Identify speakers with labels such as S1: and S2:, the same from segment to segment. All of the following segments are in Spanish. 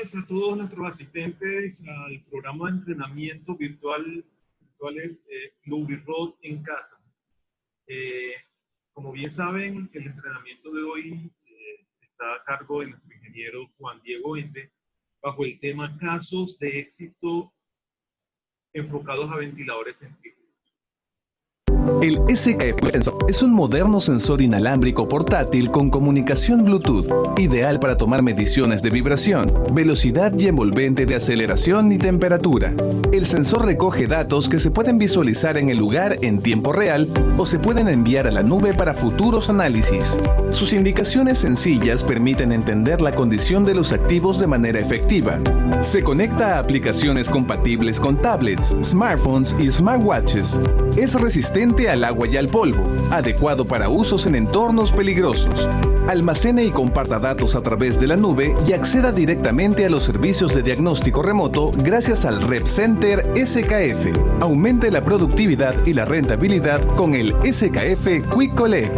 S1: días a todos nuestros asistentes al programa de entrenamiento virtuales LubriRoad en casa. Como bien saben, el entrenamiento de hoy está a cargo de nuestro ingeniero Juan Diego Ende, bajo el tema casos de éxito enfocados a ventiladores centrífugos.
S2: El SKF Sensor es un moderno sensor inalámbrico portátil con comunicación Bluetooth, ideal para tomar mediciones de vibración, velocidad y envolvente de aceleración y temperatura. El sensor recoge datos que se pueden visualizar en el lugar en tiempo real o se pueden enviar a la nube para futuros análisis. Sus indicaciones sencillas permiten entender la condición de los activos de manera efectiva. Se conecta a aplicaciones compatibles con tablets, smartphones y smartwatches. Es resistente al agua y al polvo, adecuado para usos en entornos peligrosos. Almacene y comparta datos a través de la nube y acceda directamente a los servicios de diagnóstico remoto gracias al Rep Center SKF. Aumente la productividad y la rentabilidad con el SKF Quick Collect.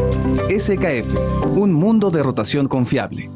S2: SKF, un mundo de rotación confiable.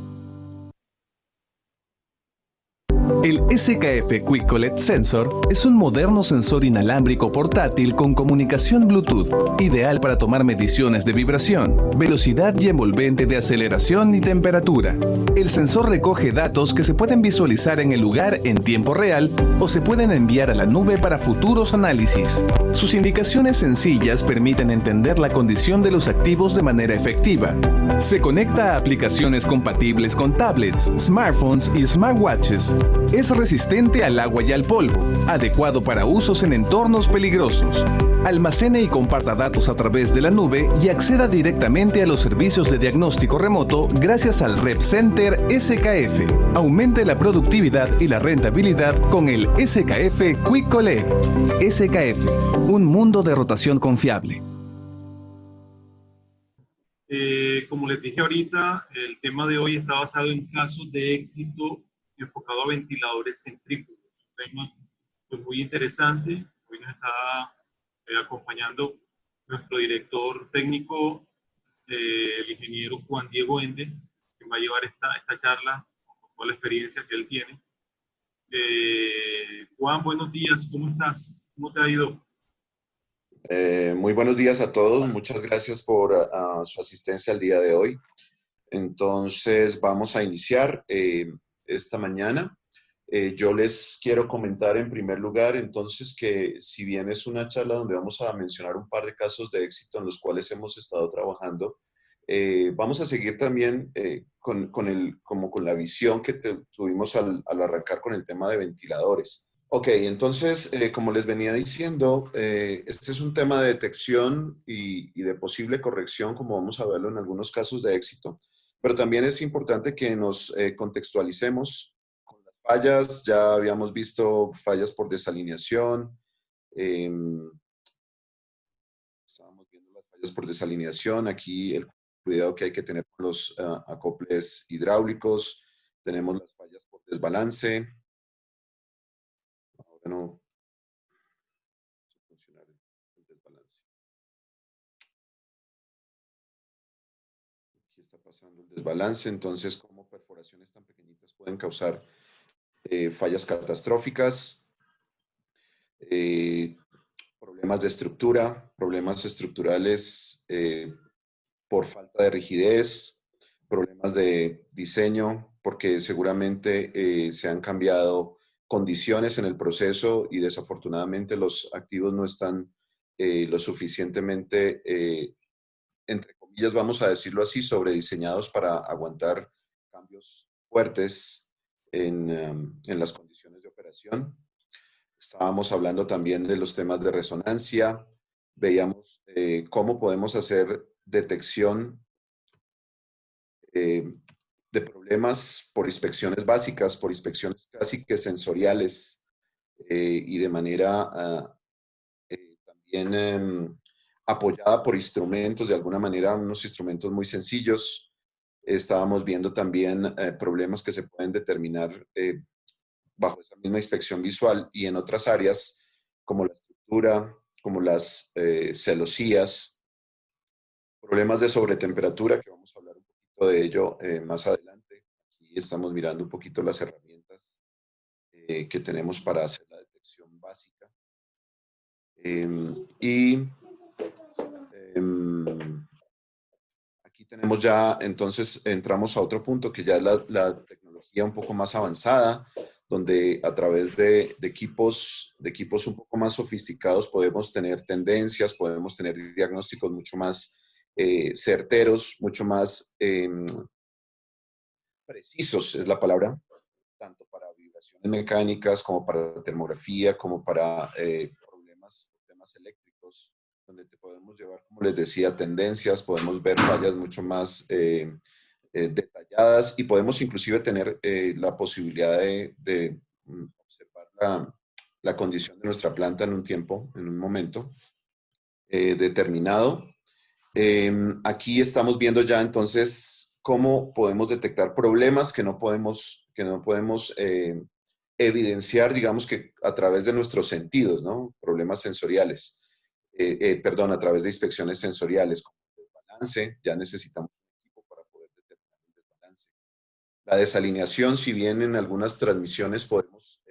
S2: El SKF Quick Collect Sensor es un moderno sensor inalámbrico portátil con comunicación Bluetooth, ideal para tomar mediciones de vibración, velocidad y envolvente de aceleración y temperatura. El sensor recoge datos que se pueden visualizar en el lugar en tiempo real o se pueden enviar a la nube para futuros análisis. Sus indicaciones sencillas permiten entender la condición de los activos de manera efectiva. Se conecta a aplicaciones compatibles con tablets, smartphones y smartwatches. Es resistente al agua y al polvo, adecuado para usos en entornos peligrosos. Almacene y comparta datos a través de la nube y acceda directamente a los servicios de diagnóstico remoto gracias al Rep Center SKF. Aumente la productividad y la rentabilidad con el SKF Quick Collect. SKF, un mundo de rotación confiable.
S1: Como les dije ahorita, el tema de hoy está basado en casos de éxito enfocado a ventiladores centrífugos. Un tema pues, muy interesante. Hoy nos está acompañando nuestro director técnico, el ingeniero Juan Diego Ende, que va a llevar esta charla con toda la experiencia que él tiene. Juan, buenos días, ¿cómo estás? ¿Cómo te ha ido?
S3: Muy buenos días a todos, muchas gracias por su asistencia al día de hoy. Entonces vamos a iniciar esta mañana. Yo les quiero comentar en primer lugar entonces que si bien es una charla donde vamos a mencionar un par de casos de éxito en los cuales hemos estado trabajando, vamos a seguir también con la visión que tuvimos al arrancar con el tema de ventiladores. Ok, entonces, como les venía diciendo, este es un tema de detección y de posible corrección, como vamos a verlo en algunos casos de éxito, pero también es importante que nos contextualicemos con las fallas. Ya habíamos visto fallas por desalineación, estábamos viendo las fallas por desalineación, aquí el cuidado que hay que tener con los acoples hidráulicos, tenemos las fallas por desbalance. Ahora no funcionar el desbalance. Aquí está pasando el desbalance, entonces cómo perforaciones tan pequeñitas pueden causar fallas catastróficas, problemas de estructura, problemas estructurales por falta de rigidez, problemas de diseño, porque seguramente se han cambiado condiciones en el proceso y desafortunadamente los activos no están lo suficientemente, entre comillas, vamos a decirlo así, sobrediseñados para aguantar cambios fuertes en las condiciones de operación. Estábamos hablando también de los temas de resonancia, veíamos cómo podemos hacer detección de problemas por inspecciones básicas, por inspecciones casi que sensoriales y de manera también apoyada por instrumentos, de alguna manera unos instrumentos muy sencillos. Estábamos viendo también problemas que se pueden determinar bajo esa misma inspección visual y en otras áreas como la estructura, como las celosías, problemas de sobretemperatura, que vamos a hablar un poquito de ello más adelante. Aquí estamos mirando un poquito las herramientas que tenemos para hacer la detección básica. Y aquí tenemos ya, entonces entramos a otro punto que ya es la tecnología un poco más avanzada, donde a través de equipos un poco más sofisticados podemos tener tendencias, podemos tener diagnósticos mucho más certeros, mucho más precisos, es la palabra, tanto para vibraciones mecánicas como para termografía, como para temas eléctricos, donde te podemos llevar, como les decía, tendencias, podemos ver fallas mucho más detalladas y podemos inclusive tener la posibilidad de observar la condición de nuestra planta en un tiempo, en un momento determinado. Aquí estamos viendo ya entonces cómo podemos detectar problemas que no podemos evidenciar, digamos que a través de nuestros sentidos, ¿no? Problemas sensoriales, perdón, a través de inspecciones sensoriales, como el desbalance, ya necesitamos un equipo para poder determinar el desbalance. La desalineación, si bien en algunas transmisiones podemos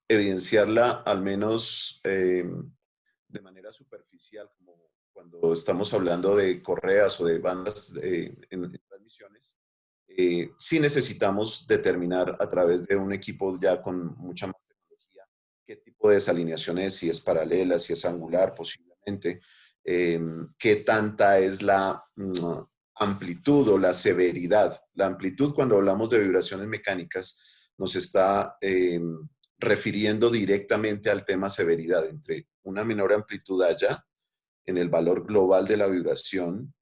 S3: evidenciarla al menos de manera superficial, como cuando estamos hablando de correas o de bandas en transmisiones, sí necesitamos determinar a través de un equipo ya con mucha más tecnología qué tipo de desalineación es, si es paralela, si es angular posiblemente, qué tanta es la amplitud o la severidad. La amplitud, cuando hablamos de vibraciones mecánicas, nos está refiriendo directamente al tema severidad. Entre una menor amplitud haya en el valor global de la vibración,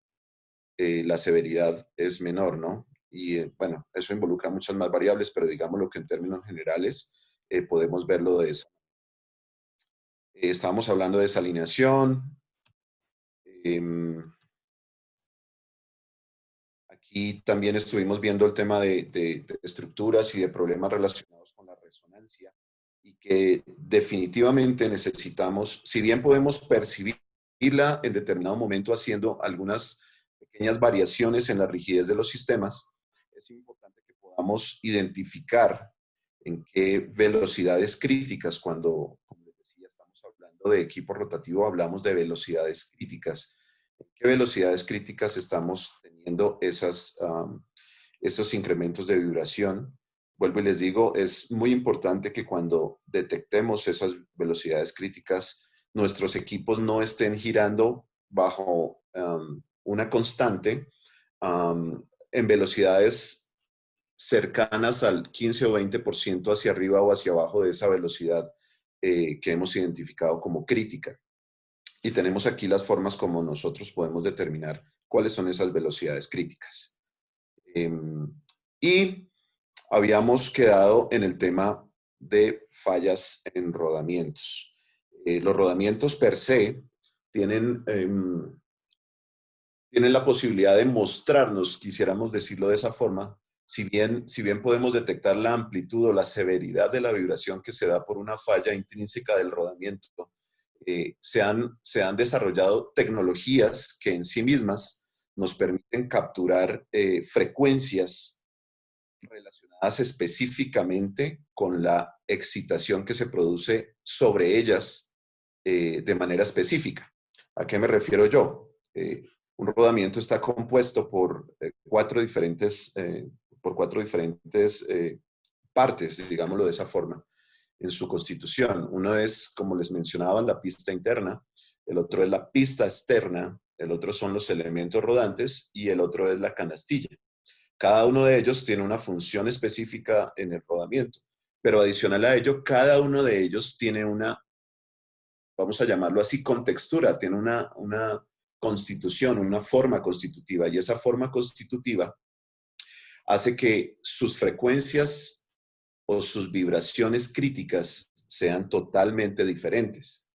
S3: la severidad es menor, ¿no? Y bueno, eso involucra muchas más variables, pero digámoslo que en términos generales podemos verlo de eso. Estábamos hablando de desalineación. Aquí también estuvimos viendo el tema de estructuras y de problemas relacionados con la resonancia y que definitivamente necesitamos, si bien podemos percibirla en determinado momento haciendo algunas pequeñas variaciones en la rigidez de los sistemas, es importante que podamos identificar en qué velocidades críticas, cuando, como les decía, estamos hablando de equipo rotativo, hablamos de velocidades críticas. ¿En qué velocidades críticas estamos teniendo esos incrementos de vibración? Vuelvo y les digo, es muy importante que cuando detectemos esas velocidades críticas, nuestros equipos no estén girando bajo una constante en velocidades cercanas al 15 o 20% hacia arriba o hacia abajo de esa velocidad que hemos identificado como crítica. Y tenemos aquí las formas como nosotros podemos determinar cuáles son esas velocidades críticas. Y habíamos quedado en el tema de fallas en rodamientos. Los rodamientos per se tienen la posibilidad de mostrarnos, quisiéramos decirlo de esa forma, si bien podemos detectar la amplitud o la severidad de la vibración que se da por una falla intrínseca del rodamiento, se han desarrollado tecnologías que en sí mismas nos permiten capturar frecuencias relacionadas específicamente con la excitación que se produce sobre ellas de manera específica. ¿A qué me refiero yo? Un rodamiento está compuesto por cuatro diferentes partes, digámoslo de esa forma, en su constitución. Uno es, como les mencionaba, la pista interna, el otro es la pista externa, el otro son los elementos rodantes y el otro es la canastilla. Cada uno de ellos tiene una función específica en el rodamiento, pero adicional a ello, cada uno de ellos tiene una, vamos a llamarlo así, contextura, tiene una constitución, una forma constitutiva, y esa forma constitutiva hace que sus frecuencias o sus vibraciones críticas sean totalmente diferentes.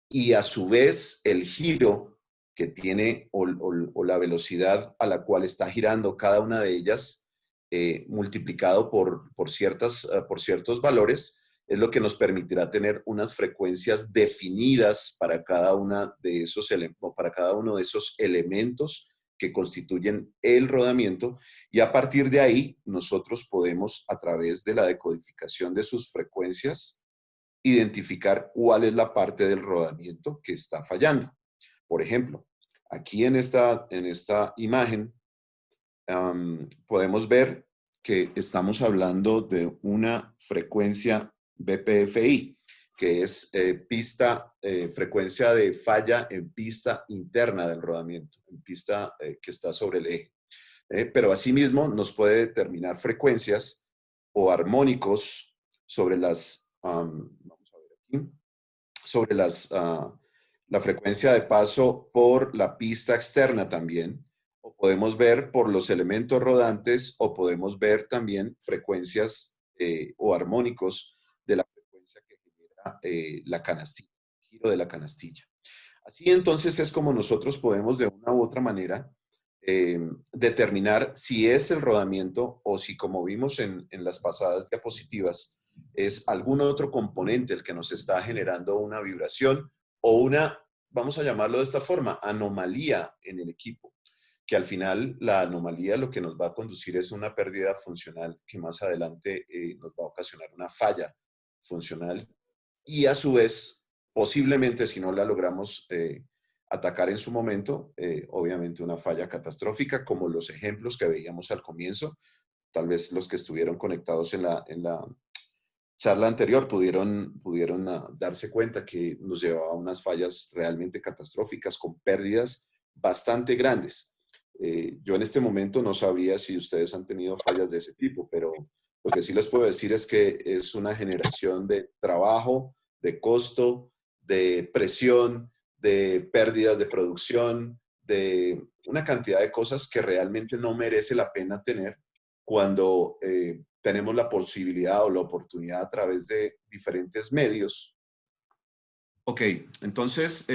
S3: Y a su vez, el giro que tiene o la velocidad a la cual está girando cada una de ellas, multiplicado por ciertos valores, es lo que nos permitirá tener unas frecuencias definidas para cada uno de esos elementos que constituyen el rodamiento, y a partir de ahí nosotros podemos, a través de la decodificación de sus frecuencias, identificar cuál es la parte del rodamiento que está fallando. Por ejemplo, aquí en esta imagen podemos ver que estamos hablando de una frecuencia BPFI, que es frecuencia de falla en pista interna del rodamiento, en pista que está sobre el eje. Pero asimismo nos puede determinar frecuencias o armónicos sobre las, vamos a ver aquí, sobre la frecuencia de paso por la pista externa también, o podemos ver por los elementos rodantes, o podemos ver también frecuencias o armónicos de la frecuencia que genera la canastilla, el giro de la canastilla. Así entonces es como nosotros podemos de una u otra manera determinar si es el rodamiento o si, como vimos en las pasadas diapositivas, es algún otro componente el que nos está generando una vibración o una, vamos a llamarlo de esta forma, anomalía en el equipo, que al final la anomalía lo que nos va a conducir es una pérdida funcional que más adelante nos va a ocasionar una falla funcional y a su vez, posiblemente si no la logramos atacar en su momento, obviamente una falla catastrófica, como los ejemplos que veíamos al comienzo. Tal vez los que estuvieron conectados en la charla anterior pudieron darse cuenta que nos llevaba a unas fallas realmente catastróficas con pérdidas bastante grandes. Yo en este momento no sabría si ustedes han tenido fallas de ese tipo, pero lo que sí les puedo decir es que es una generación de trabajo, de costo, de presión, de pérdidas de producción, de una cantidad de cosas que realmente no merece la pena tener cuando tenemos la posibilidad o la oportunidad a través de diferentes medios. Ok, entonces,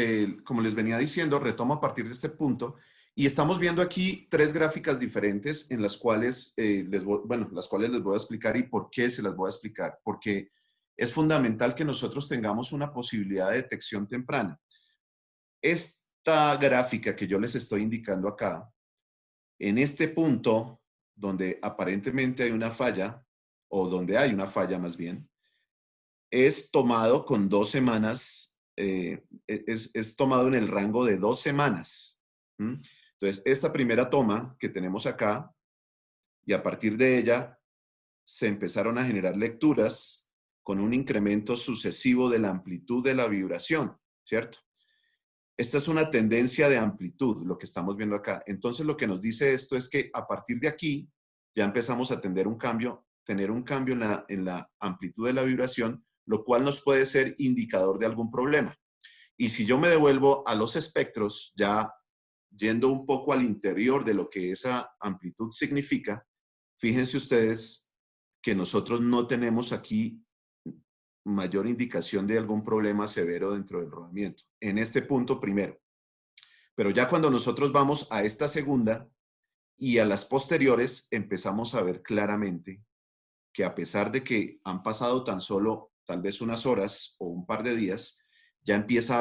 S3: como les venía diciendo, retomo a partir de este punto y estamos viendo aquí tres gráficas diferentes en las cuales, les voy a explicar y por qué se las voy a explicar. Porque es fundamental que nosotros tengamos una posibilidad de detección temprana. Esta gráfica que yo les estoy indicando acá, en este punto donde aparentemente hay una falla, o donde hay una falla más bien, es tomado con 2 semanas, es tomado en el rango de 2 semanas. Entonces, esta primera toma que tenemos acá, y a partir de ella se empezaron a generar lecturas con un incremento sucesivo de la amplitud de la vibración, ¿cierto? Esta es una tendencia de amplitud, lo que estamos viendo acá. Entonces, lo que nos dice esto es que a partir de aquí ya empezamos a tener un cambio en la amplitud de la vibración, lo cual nos puede ser indicador de algún problema. Y si yo me devuelvo a los espectros, ya yendo un poco al interior de lo que esa amplitud significa, fíjense ustedes que nosotros no tenemos aquí mayor indicación de algún problema severo dentro del rodamiento. En este punto primero. Pero ya cuando nosotros vamos a esta segunda y a las posteriores, empezamos a ver claramente que a pesar de que han pasado tan solo tal vez unas horas o un par de días, ya empieza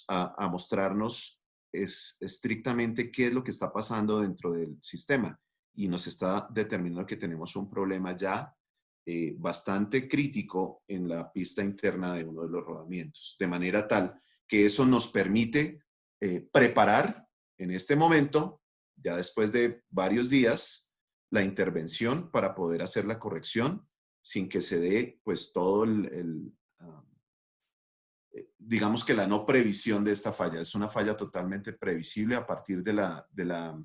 S3: a mostrarnos estrictamente qué es lo que está pasando dentro del sistema y nos está determinando que tenemos un problema ya bastante crítico en la pista interna de uno de los rodamientos, de manera tal que eso nos permite preparar en este momento, ya después de varios días, la intervención para poder hacer la corrección sin que se dé pues todo digamos que la no previsión de esta falla. Es una falla totalmente previsible a partir de la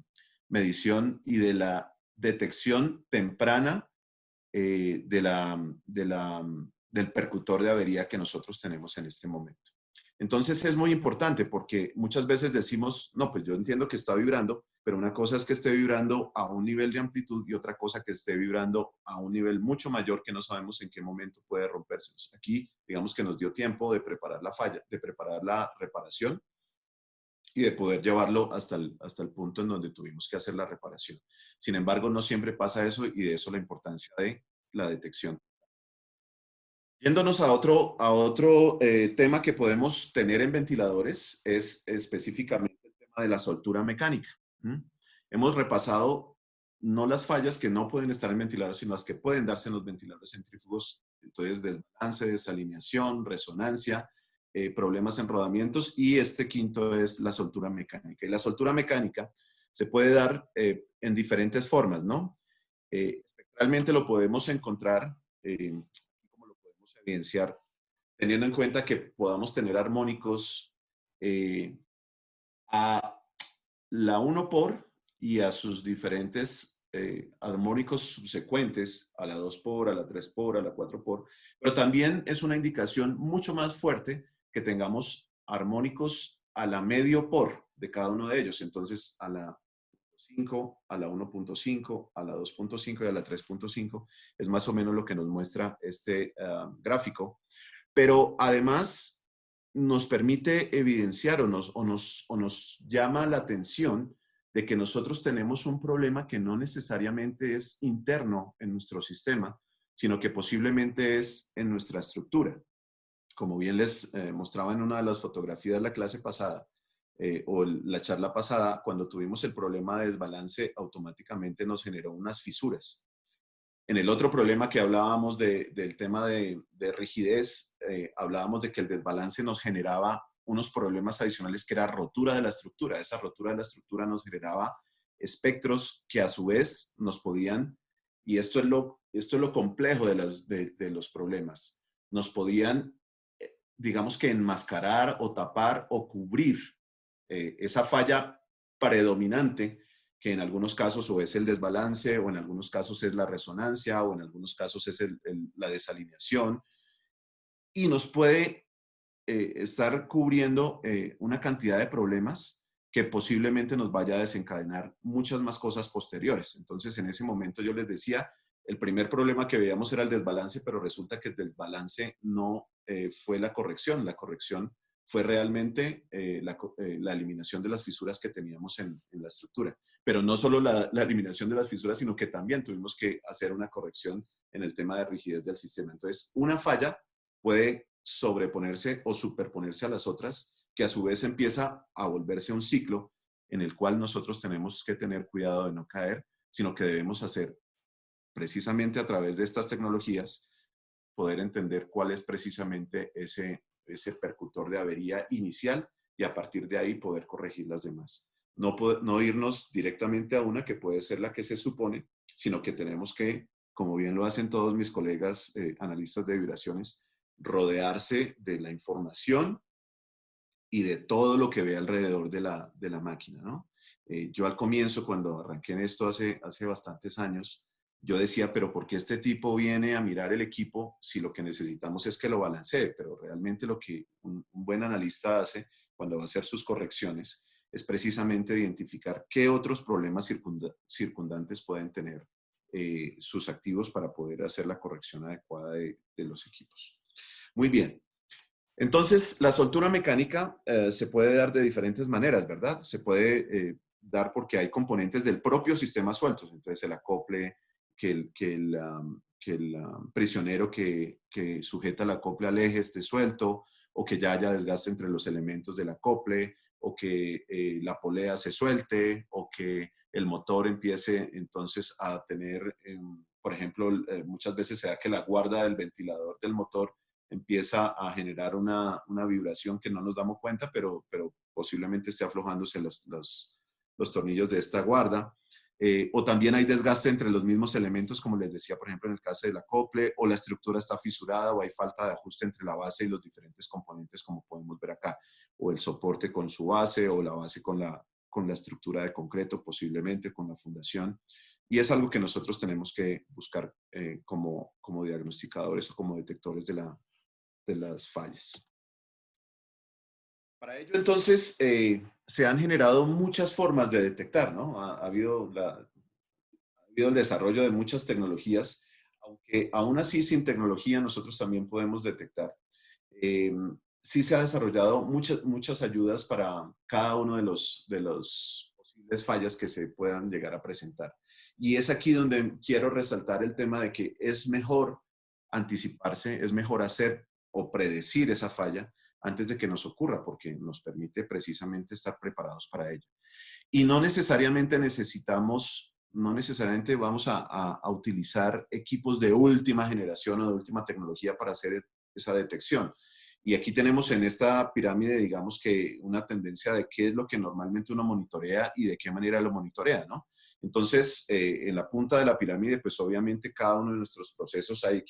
S3: medición y de la detección temprana del percutor de avería que nosotros tenemos en este momento. Entonces es muy importante porque muchas veces decimos, no, pues yo entiendo que está vibrando, pero una cosa es que esté vibrando a un nivel de amplitud y otra cosa que esté vibrando a un nivel mucho mayor que no sabemos en qué momento puede romperse. Aquí, digamos que nos dio tiempo de preparar la falla, de preparar la reparación y de poder llevarlo hasta el punto en donde tuvimos que hacer la reparación. Sin embargo, no siempre pasa eso y de eso la importancia de la detección. Yéndonos a otro tema que podemos tener en ventiladores es específicamente el tema de la soltura mecánica. hemos repasado no las fallas que no pueden estar en ventiladores, sino las que pueden darse en los ventiladores centrífugos. Entonces, desbalance, desalineación, resonancia, problemas en rodamientos, y este quinto es la soltura mecánica. Y la soltura mecánica se puede dar en diferentes formas, ¿no? Espectralmente lo podemos encontrar, como lo podemos evidenciar, teniendo en cuenta que podamos tener armónicos a la 1 por y a sus diferentes armónicos subsecuentes, a la 2 por, a la 3 por, a la 4 por, pero también es una indicación mucho más fuerte que tengamos armónicos a la medio por de cada uno de ellos. Entonces, a la 5, a la 1.5, a la 2.5 y a la 3.5 es más o menos lo que nos muestra este gráfico. Pero además nos permite evidenciar o nos llama la atención de que nosotros tenemos un problema que no necesariamente es interno en nuestro sistema, sino que posiblemente es en nuestra estructura. Como bien les mostraba en una de las fotografías de la clase pasada, o la charla pasada, cuando tuvimos el problema de desbalance, automáticamente nos generó unas fisuras. En el otro problema que hablábamos del tema de rigidez, hablábamos de que el desbalance nos generaba unos problemas adicionales que era rotura de la estructura. Esa rotura de la estructura nos generaba espectros que a su vez nos podían, y esto es lo complejo de los problemas, nos podían, digamos que enmascarar o tapar o cubrir esa falla predominante, que en algunos casos o es el desbalance, o en algunos casos es la resonancia, o en algunos casos es la desalineación, y nos puede estar cubriendo una cantidad de problemas que posiblemente nos vaya a desencadenar muchas más cosas posteriores. Entonces, en ese momento yo les decía, el primer problema que veíamos era el desbalance, pero resulta que el desbalance no fue la corrección fue realmente la eliminación de las fisuras que teníamos en la estructura. Pero no solo la eliminación de las fisuras, sino que también tuvimos que hacer una corrección en el tema de rigidez del sistema. Entonces, una falla puede sobreponerse o superponerse a las otras, que a su vez empieza a volverse un ciclo en el cual nosotros tenemos que tener cuidado de no caer, sino que debemos hacer precisamente a través de estas tecnologías, poder entender cuál es precisamente ese percutor de avería inicial, y a partir de ahí poder corregir las demás. No irnos directamente a una que puede ser la que se supone, sino que tenemos que, como bien lo hacen todos mis colegas analistas de vibraciones, rodearse de la información y de todo lo que ve alrededor de la máquina, ¿no? Yo al comienzo, cuando arranqué en esto hace bastantes años, yo decía, pero ¿por qué este tipo viene a mirar el equipo si lo que necesitamos es que lo balancee? Pero realmente lo que un buen analista hace cuando va a hacer sus correcciones es precisamente identificar qué otros problemas circundantes pueden tener sus activos para poder hacer la corrección adecuada de los equipos. Muy bien. Entonces, la soltura mecánica se puede dar de diferentes maneras, ¿verdad? Se puede dar porque hay componentes del propio sistema sueltos. Entonces, el acople, que el prisionero que sujeta el acople al eje esté suelto, o que ya haya desgaste entre los elementos del acople, o que la polea se suelte, o que el motor empiece entonces a tener, por ejemplo, muchas veces se da que la guarda del ventilador del motor empieza a generar una vibración que no nos damos cuenta, pero posiblemente esté aflojándose los tornillos de esta guarda. O también hay desgaste entre los mismos elementos, como les decía, por ejemplo, en el caso del acople, o la estructura está fisurada, o hay falta de ajuste entre la base y los diferentes componentes, como podemos ver acá, o el soporte con su base, o la base con la estructura de concreto, posiblemente con la fundación. Y es algo que nosotros tenemos que buscar como diagnosticadores o como detectores de las fallas. Para ello, entonces, se han generado muchas formas de detectar, ¿no? Ha habido el desarrollo de muchas tecnologías, aunque aún así sin tecnología nosotros también podemos detectar. Sí se ha desarrollado muchas ayudas para cada uno de los posibles fallas que se puedan llegar a presentar. Y es aquí donde quiero resaltar el tema de que es mejor anticiparse, es mejor hacer o predecir esa falla antes de que nos ocurra, porque nos permite precisamente estar preparados para ello. Y no necesariamente vamos a utilizar equipos de última generación o de última tecnología para hacer esa detección. Y aquí tenemos en esta pirámide, digamos que una tendencia de qué es lo que normalmente uno monitorea y de qué manera lo monitorea, ¿no? Entonces, en la punta de la pirámide, pues obviamente cada uno de nuestros procesos hay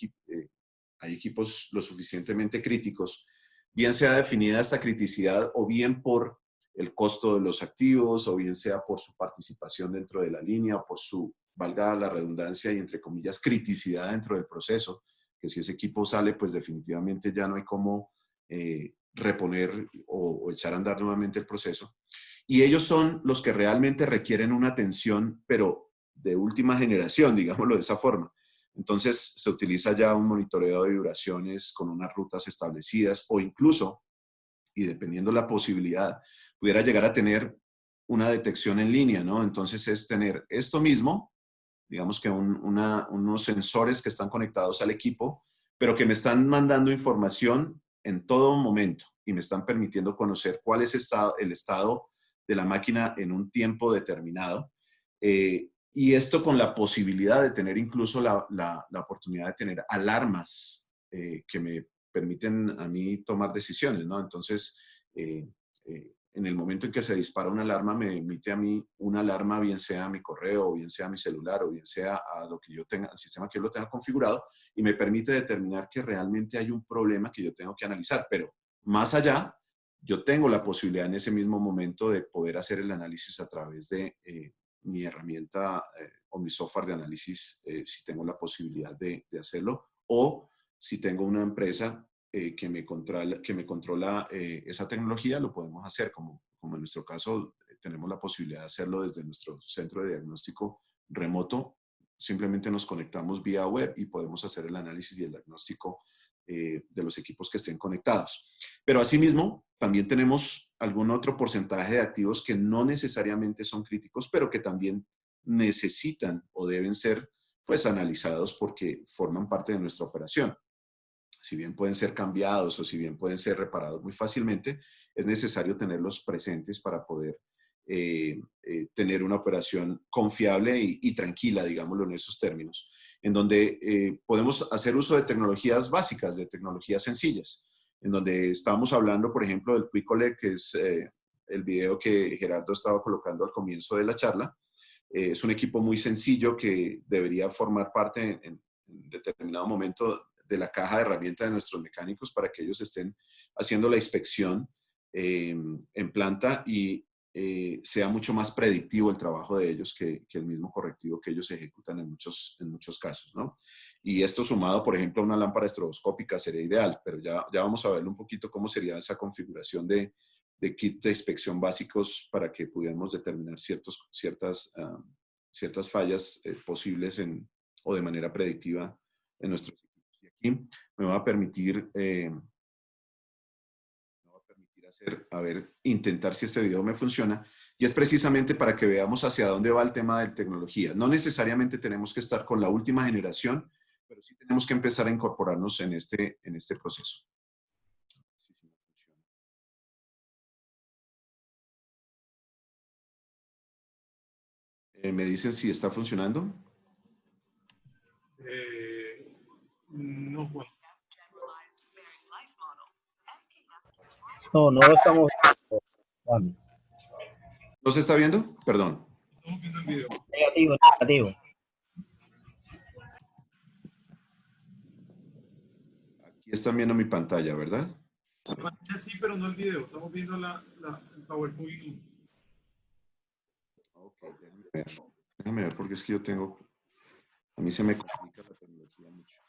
S3: equipos lo suficientemente críticos, bien sea definida esta criticidad o bien por el costo de los activos, o bien sea por su participación dentro de la línea, o por su, valga la redundancia y entre comillas, criticidad dentro del proceso, que si ese equipo sale, pues definitivamente ya no hay cómo reponer o echar a andar nuevamente el proceso. Y ellos son los que realmente requieren una atención, pero de última generación, digámoslo de esa forma. Entonces se utiliza ya un monitoreo de vibraciones con unas rutas establecidas, o incluso, y dependiendo la posibilidad, pudiera llegar a tener una detección en línea, ¿no? Entonces es tener esto mismo, digamos que unos sensores que están conectados al equipo, pero que me están mandando información en todo momento y me están permitiendo conocer cuál es el estado de la máquina en un tiempo determinado. Y esto con la posibilidad de tener incluso la oportunidad de tener alarmas que me permiten a mí tomar decisiones, ¿no? Entonces, en el momento en que se dispara una alarma, me emite a mí una alarma, bien sea a mi correo, o bien sea a mi celular, o bien sea a lo que yo tenga, al sistema que yo lo tenga configurado, y me permite determinar que realmente hay un problema que yo tengo que analizar. Pero más allá, yo tengo la posibilidad en ese mismo momento de poder hacer el análisis a través de mi herramienta o mi software de análisis, si tengo la posibilidad de hacerlo, o si tengo una empresa que me controla esa tecnología, lo podemos hacer, como en nuestro caso tenemos la posibilidad de hacerlo desde nuestro centro de diagnóstico remoto. Simplemente nos conectamos vía web y podemos hacer el análisis y el diagnóstico de los equipos que estén conectados. Pero asimismo, también tenemos algún otro porcentaje de activos que no necesariamente son críticos, pero que también necesitan o deben ser pues analizados porque forman parte de nuestra operación. Si bien pueden ser cambiados o si bien pueden ser reparados muy fácilmente, es necesario tenerlos presentes para poder tener una operación confiable y tranquila, digámoslo en esos términos, en donde podemos hacer uso de tecnologías básicas, de tecnologías sencillas, en donde estamos hablando, por ejemplo, del Quick Collect, que es el video que Gerardo estaba colocando al comienzo de la charla. Es un equipo muy sencillo que debería formar parte en determinado momento de la caja de herramientas de nuestros mecánicos para que ellos estén haciendo la inspección en planta y sea mucho más predictivo el trabajo de ellos que el mismo correctivo que ellos ejecutan en muchos casos, ¿no? Y esto sumado, por ejemplo, a una lámpara estroboscópica sería ideal, pero ya vamos a verlo un poquito cómo sería esa configuración de kit de inspección básicos para que pudiéramos determinar ciertas fallas posibles o de manera predictiva en nuestros equipos. Y aquí me va a permitir intentar si este video me funciona, y es precisamente para que veamos hacia dónde va el tema de tecnología. No necesariamente tenemos que estar con la última generación, pero sí tenemos que empezar a incorporarnos en este proceso. ¿Me dicen si está funcionando?
S1: No, bueno.
S4: No, no lo estamos viendo.
S3: ¿No se está viendo? Perdón.
S1: Estamos viendo el video.
S4: Negativo, negativo.
S3: Aquí están viendo mi pantalla, ¿verdad?
S1: La pantalla sí, pero no el video. Estamos viendo el PowerPoint.
S3: Ok, déjame ver porque es que a mí se me complica la tecnología mucho.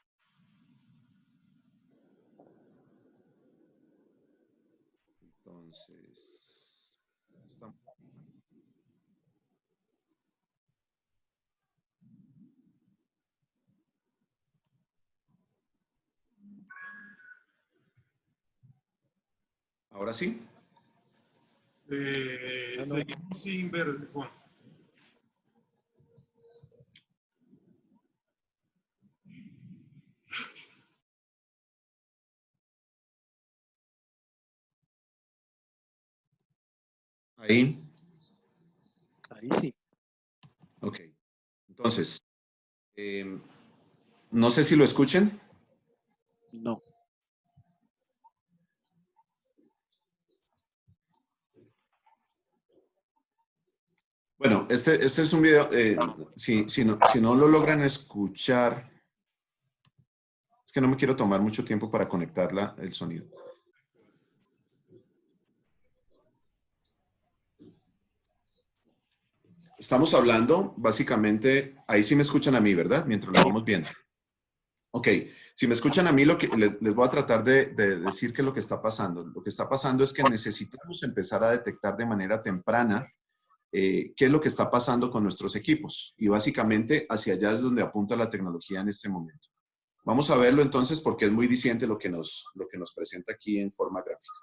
S3: Entonces, ¿ahora sí?
S1: Seguimos sin ver, Juan.
S3: Ahí.
S5: Ahí sí.
S3: Ok. Entonces, no sé si lo escuchen.
S5: No.
S3: Bueno, este es un video, si no lo logran escuchar, es que no me quiero tomar mucho tiempo para conectar el sonido. Estamos hablando, básicamente, ahí sí me escuchan a mí, ¿verdad? Mientras lo vamos viendo. Ok, si me escuchan a mí, lo que les voy a tratar de decir qué es lo que está pasando. Lo que está pasando es que necesitamos empezar a detectar de manera temprana qué es lo que está pasando con nuestros equipos. Y básicamente hacia allá es donde apunta la tecnología en este momento. Vamos a verlo entonces porque es muy diciente lo que nos presenta aquí en forma gráfica.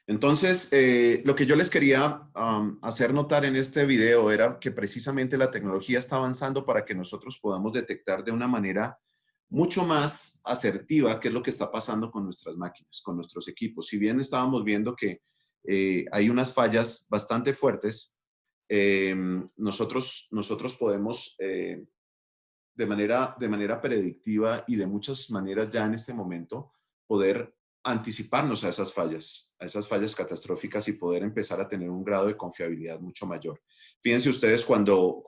S3: Entonces, lo que yo les quería hacer notar en este video era que precisamente la tecnología está avanzando para que nosotros podamos detectar de una manera mucho más asertiva qué es lo que está pasando con nuestras máquinas, con nuestros equipos. Si bien estábamos viendo que hay unas fallas bastante fuertes, nosotros podemos de manera predictiva y de muchas maneras ya en este momento poder anticiparnos a esas fallas catastróficas y poder empezar a tener un grado de confiabilidad mucho mayor. Fíjense ustedes cuando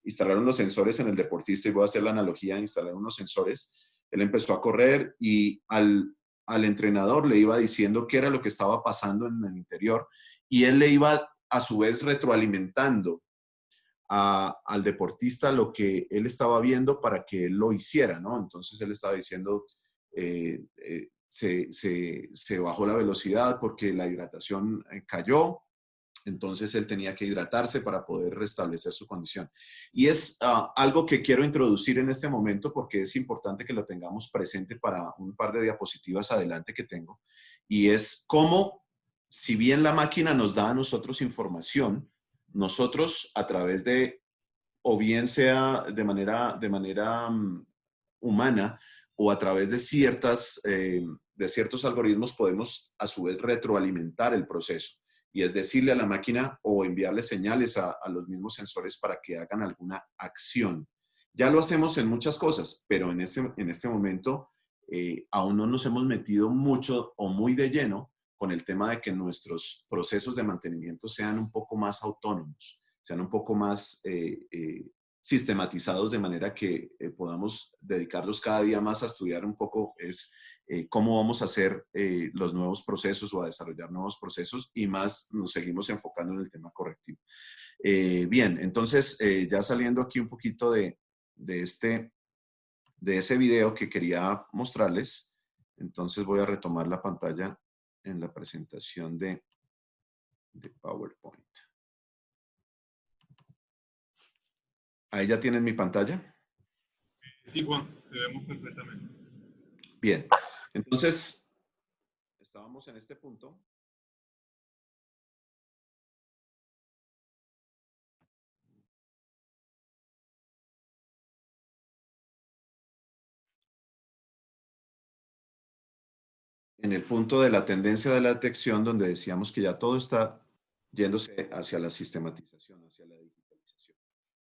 S3: instalaron los sensores en el deportista, y voy a hacer la analogía, instalaron unos sensores, él empezó a correr y al entrenador le iba diciendo qué era lo que estaba pasando en el interior y él le iba a su vez retroalimentando al deportista lo que él estaba viendo para que él lo hiciera, ¿no? Entonces él estaba diciendo, se bajó la velocidad porque la hidratación cayó, entonces él tenía que hidratarse para poder restablecer su condición. Y es algo que quiero introducir en este momento porque es importante que lo tengamos presente para un par de diapositivas adelante que tengo. Y es cómo, si bien la máquina nos da a nosotros información, nosotros a través de, o bien sea de manera humana o a través de ciertos algoritmos, podemos a su vez retroalimentar el proceso. Y es decirle a la máquina o enviarle señales a los mismos sensores para que hagan alguna acción. Ya lo hacemos en muchas cosas, pero en este momento aún no nos hemos metido mucho o muy de lleno con el tema de que nuestros procesos de mantenimiento sean un poco más autónomos, sean un poco más sistematizados de manera que podamos dedicarlos cada día más a estudiar un poco cómo vamos a hacer los nuevos procesos o a desarrollar nuevos procesos y más nos seguimos enfocando en el tema correctivo. Bien, entonces ya saliendo aquí un poquito de ese video que quería mostrarles, entonces voy a retomar la pantalla en la presentación de de PowerPoint. Ahí ya tienen mi pantalla.
S1: Sí, Juan, te vemos perfectamente.
S3: Bien, entonces, estábamos en este punto. En el punto de la tendencia de la detección, donde decíamos que ya todo está yéndose hacia la sistematización, hacia la digitalización.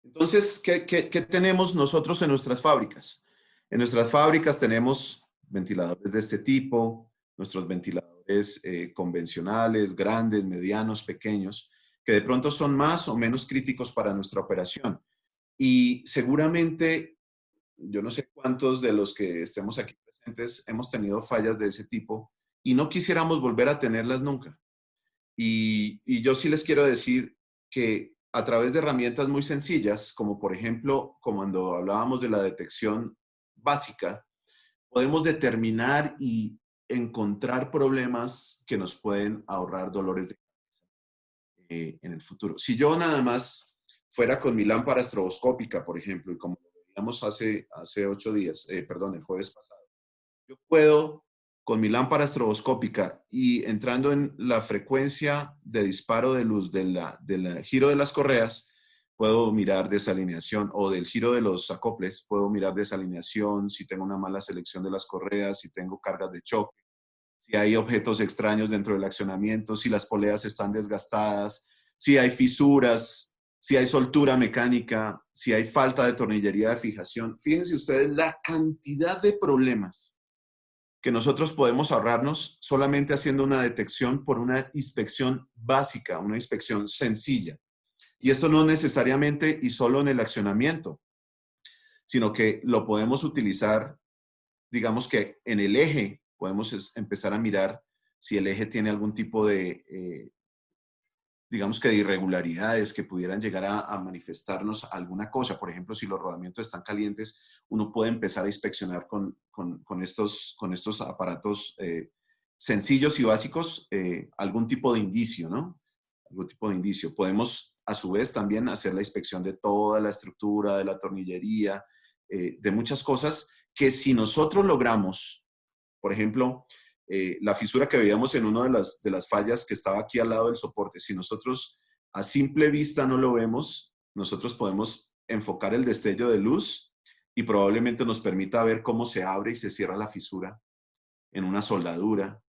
S3: Entonces, ¿qué tenemos nosotros en nuestras fábricas? En nuestras fábricas tenemos ventiladores de este tipo, nuestros ventiladores convencionales, grandes, medianos, pequeños, que de pronto son más o menos críticos para nuestra operación. Y seguramente, yo no sé cuántos de los que estemos aquí presentes hemos tenido fallas de ese tipo y no quisiéramos volver a tenerlas nunca. Y yo sí les quiero decir que a través de herramientas muy sencillas, como por ejemplo, como cuando hablábamos de la detección básica, podemos determinar y encontrar problemas que nos pueden ahorrar dolores de cabeza en el futuro. Si yo nada más fuera con mi lámpara estroboscópica, por ejemplo, y como lo veíamos hace 8 días, perdón, el jueves pasado, yo puedo, con mi lámpara estroboscópica y entrando en la frecuencia de disparo de luz del giro de las correas, puedo mirar desalineación o del giro de los acoples, puedo mirar desalineación, si tengo una mala selección de las correas, si tengo cargas de choque, si hay objetos extraños dentro del accionamiento, si las poleas están desgastadas, si hay fisuras, si hay soltura mecánica, si hay falta de tornillería de fijación. Fíjense ustedes la cantidad de problemas que nosotros podemos ahorrarnos solamente haciendo una detección por una inspección básica, una inspección sencilla. Y esto no necesariamente y solo en el accionamiento, sino que lo podemos utilizar, digamos que en el eje, podemos empezar a mirar si el eje tiene algún tipo de, digamos que de irregularidades que pudieran llegar a manifestarnos alguna cosa. Por ejemplo, si los rodamientos están calientes, uno puede empezar a inspeccionar con estos aparatos sencillos y básicos algún tipo de indicio, ¿no? Algún tipo de indicio. Podemos, a su vez, también hacer la inspección de toda la estructura, de la tornillería, de muchas cosas que si nosotros logramos, por ejemplo, la fisura que veíamos en una de las fallas que estaba aquí al lado del soporte, si nosotros a simple vista no lo vemos, nosotros podemos enfocar el destello de luz y probablemente nos permita ver cómo se abre y se cierra la fisura en una soldadura,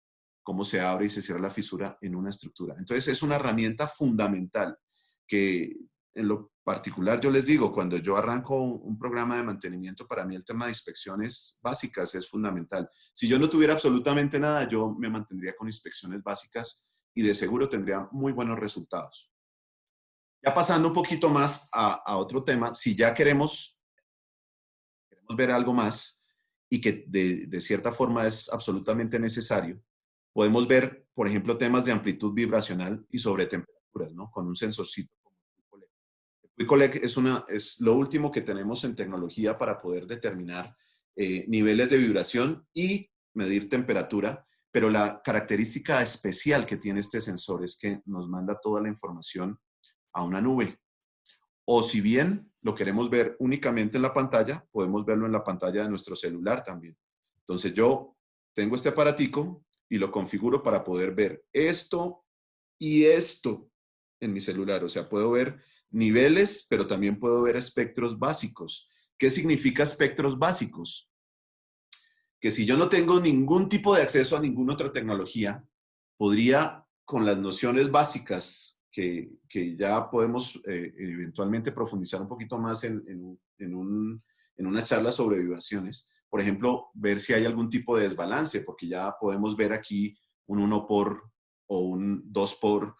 S3: cómo se abre y se cierra la fisura en una estructura. Entonces es una herramienta fundamental que en lo particular yo les digo, cuando yo arranco un programa de mantenimiento, para mí el tema de inspecciones básicas es fundamental. Si yo no tuviera absolutamente nada, yo me mantendría con inspecciones básicas y de seguro tendría muy buenos resultados. Ya pasando un poquito más a otro tema, si ya queremos ver algo más y que de cierta forma es absolutamente necesario, podemos ver, por ejemplo, temas de amplitud vibracional y sobre temperaturas, ¿no? Con un sensorcito. Quicolec es lo último que tenemos en tecnología para poder determinar niveles de vibración y medir temperatura, pero la característica especial que tiene este sensor es que nos manda toda la información a una nube. O si bien lo queremos ver únicamente en la pantalla, podemos verlo en la pantalla de nuestro celular también. Entonces yo tengo este aparatico y lo configuro para poder ver esto y esto en mi celular. O sea, puedo ver niveles, pero también puedo ver espectros básicos. ¿Qué significa espectros básicos? Que si yo no tengo ningún tipo de acceso a ninguna otra tecnología, podría, con las nociones básicas que ya podemos eventualmente profundizar un poquito más en una charla sobre vibraciones, por ejemplo, ver si hay algún tipo de desbalance, porque ya podemos ver aquí un 1 por o un 2 por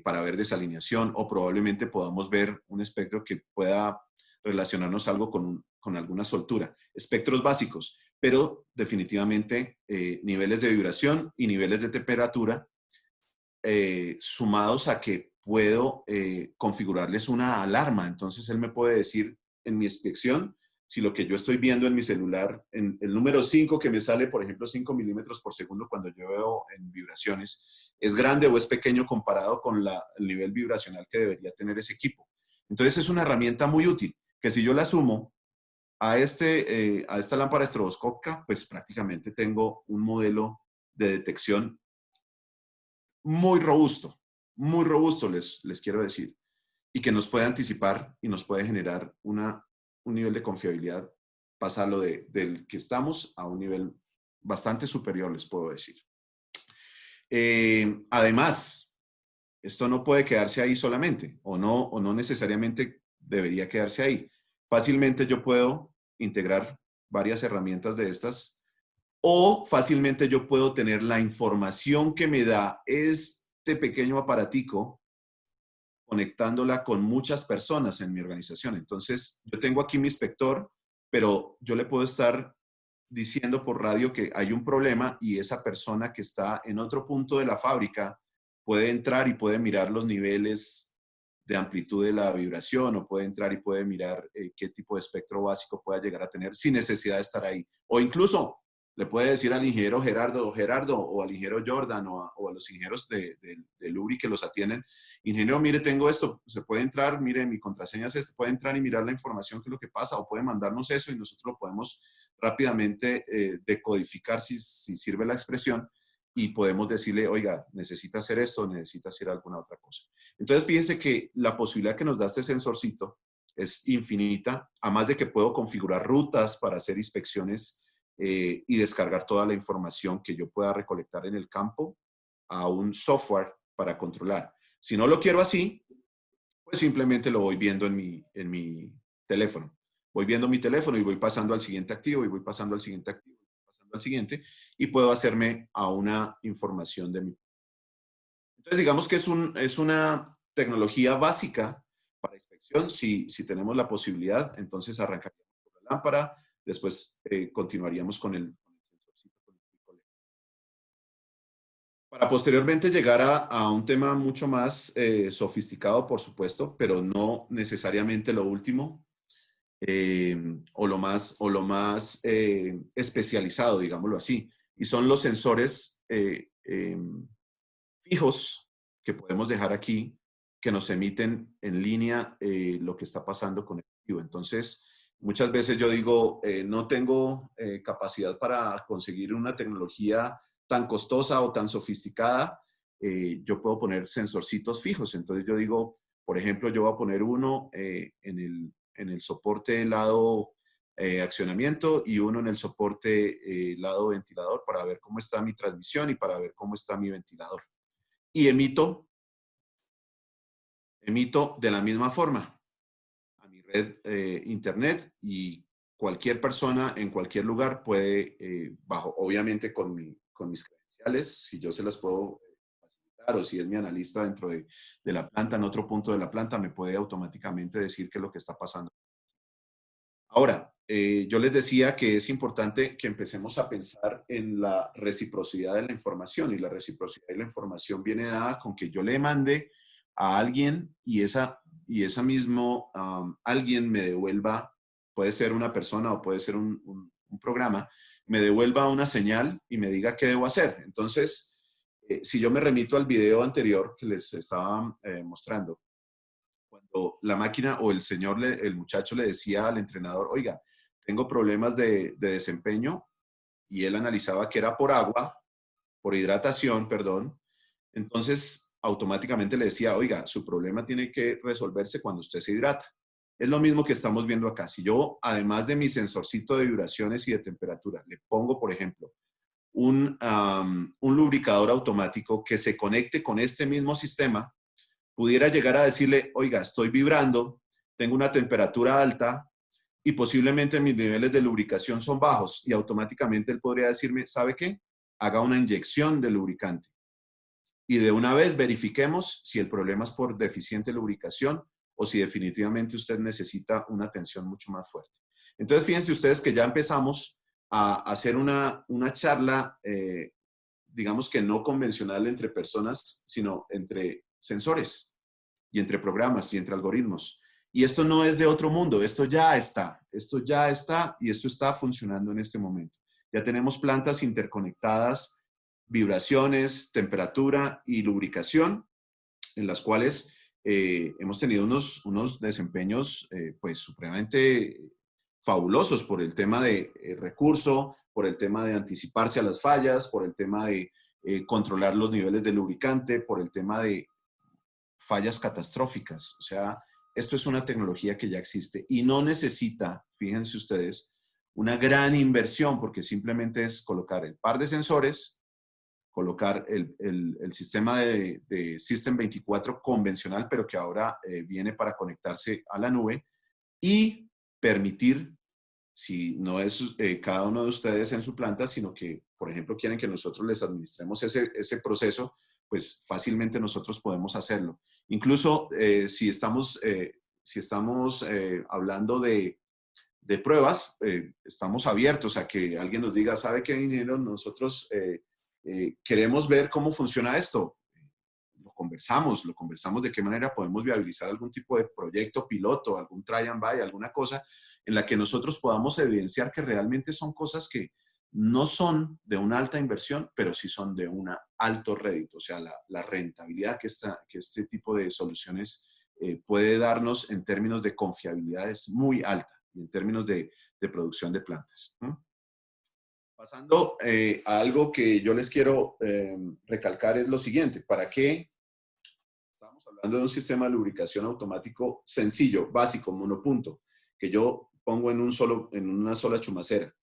S3: para ver desalineación, o probablemente podamos ver un espectro que pueda relacionarnos algo con alguna soltura. Espectros básicos, pero definitivamente niveles de vibración y niveles de temperatura sumados a que puedo configurarles una alarma. Entonces él me puede decir en mi inspección, si lo que yo estoy viendo en mi celular, en el número 5 que me sale, por ejemplo, 5 milímetros por segundo cuando yo veo en vibraciones, es grande o es pequeño comparado con el nivel vibracional que debería tener ese equipo. Entonces es una herramienta muy útil, que si yo la sumo a esta lámpara estroboscópica, pues prácticamente tengo un modelo de detección muy robusto, les quiero decir, y que nos puede anticipar y nos puede generar un nivel de confiabilidad, pasarlo del que estamos a un nivel bastante superior, les puedo decir. Además, esto no puede quedarse ahí solamente, o no necesariamente debería quedarse ahí. Fácilmente yo puedo integrar varias herramientas de estas, o fácilmente yo puedo tener la información que me da este pequeño aparatico conectándola con muchas personas en mi organización. Entonces, yo tengo aquí mi inspector, pero yo le puedo estar diciendo por radio que hay un problema y esa persona que está en otro punto de la fábrica puede entrar y puede mirar los niveles de amplitud de la vibración, o puede entrar y puede mirar qué tipo de espectro básico pueda llegar a tener sin necesidad de estar ahí. O incluso le puede decir al ingeniero Gerardo, o al ingeniero Jordan, o a los ingenieros de Lubri que los atienden: ingeniero, mire, tengo esto, se puede entrar, mire, mi contraseña es esta, puede entrar y mirar la información, que es lo que pasa, o puede mandarnos eso y nosotros lo podemos rápidamente decodificar, si sirve la expresión, y podemos decirle: oiga, necesita hacer esto, necesita hacer alguna otra cosa. Entonces, fíjense que la posibilidad que nos da este sensorcito es infinita, además de que puedo configurar rutas para hacer inspecciones y descargar toda la información que yo pueda recolectar en el campo a un software para controlar. Si no lo quiero así, pues simplemente lo voy viendo en mi teléfono. Voy viendo mi teléfono y voy pasando al siguiente activo, y voy pasando al siguiente activo, y voy pasando al siguiente, y puedo hacerme a una información de mi. Entonces, digamos que es una tecnología básica para inspección. Si tenemos la posibilidad, entonces arrancaríamos con la lámpara, después continuaríamos con el sensorcito, con el picolé. Para posteriormente llegar a un tema mucho más sofisticado, por supuesto, pero no necesariamente lo último, o lo más especializado, digámoslo así, y son los sensores fijos que podemos dejar aquí, que nos emiten en línea lo que está pasando con el activo. Entonces, muchas veces yo digo, no tengo capacidad para conseguir una tecnología tan costosa o tan sofisticada. Yo puedo poner sensorcitos fijos. Entonces yo digo, por ejemplo, yo voy a poner uno en el soporte lado accionamiento, y uno en el soporte lado ventilador, para ver cómo está mi transmisión y para ver cómo está mi ventilador. Y emito de la misma forma a mi red internet, y cualquier persona en cualquier lugar puede, obviamente con mis credenciales, si yo se las puedo facilitar, o si es mi analista dentro de la planta, en otro punto de la planta, me puede automáticamente decir qué es lo que está pasando. Ahora, yo les decía que es importante que empecemos a pensar en la reciprocidad de la información, y la reciprocidad de la información viene dada con que yo le mande a alguien, y esa mismo alguien me devuelva, puede ser una persona o puede ser un programa, me devuelva una señal y me diga qué debo hacer. Entonces, si yo me remito al video anterior que les estaba mostrando, cuando la máquina o el muchacho le decía al entrenador: oiga, tengo problemas de desempeño, y él analizaba que era por hidratación, perdón, entonces automáticamente le decía: oiga, su problema tiene que resolverse cuando usted se hidrata. Es lo mismo que estamos viendo acá. Si yo, además de mi sensorcito de vibraciones y de temperatura, le pongo, por ejemplo, un lubricador automático que se conecte con este mismo sistema, pudiera llegar a decirle: oiga, estoy vibrando, tengo una temperatura alta y posiblemente mis niveles de lubricación son bajos, y automáticamente él podría decirme: ¿sabe qué? Haga una inyección de lubricante. Y de una vez verifiquemos si el problema es por deficiente lubricación, o si definitivamente usted necesita una atención mucho más fuerte. Entonces, fíjense ustedes que ya empezamos a hacer una charla, digamos que no convencional entre personas, sino entre sensores, y entre programas, y entre algoritmos. Y esto no es de otro mundo, esto ya está y esto está funcionando en este momento. Ya tenemos plantas interconectadas, vibraciones, temperatura y lubricación, en las cuales hemos tenido unos desempeños pues supremamente fabulosos por el tema de recurso, por el tema de anticiparse a las fallas, por el tema de controlar los niveles de lubricante, por el tema de fallas catastróficas. O sea, esto es una tecnología que ya existe y no necesita, fíjense ustedes, una gran inversión porque simplemente es colocar el par de sensores, colocar el sistema de System 24 convencional, pero que ahora viene para conectarse a la nube y permitir, si no es cada uno de ustedes en su planta, sino que, por ejemplo, quieren que nosotros les administremos ese proceso, pues fácilmente nosotros podemos hacerlo. Incluso si estamos hablando de pruebas, estamos abiertos a que alguien nos diga, ¿sabe qué, ingeniero? Nosotros queremos ver cómo funciona esto. Lo conversamos de qué manera podemos viabilizar algún tipo de proyecto piloto, algún try and buy, alguna cosa en la que nosotros podamos evidenciar que realmente son cosas que no son de una alta inversión, pero sí son de un alto rédito. O sea, la rentabilidad que este tipo de soluciones puede darnos en términos de confiabilidad es muy alta y en términos de producción de plantas. Pasando a algo que yo les quiero recalcar es lo siguiente. ¿Para qué? Estamos hablando de un sistema de lubricación automático sencillo, básico, monopunto, que yo pongo en una sola chumacera.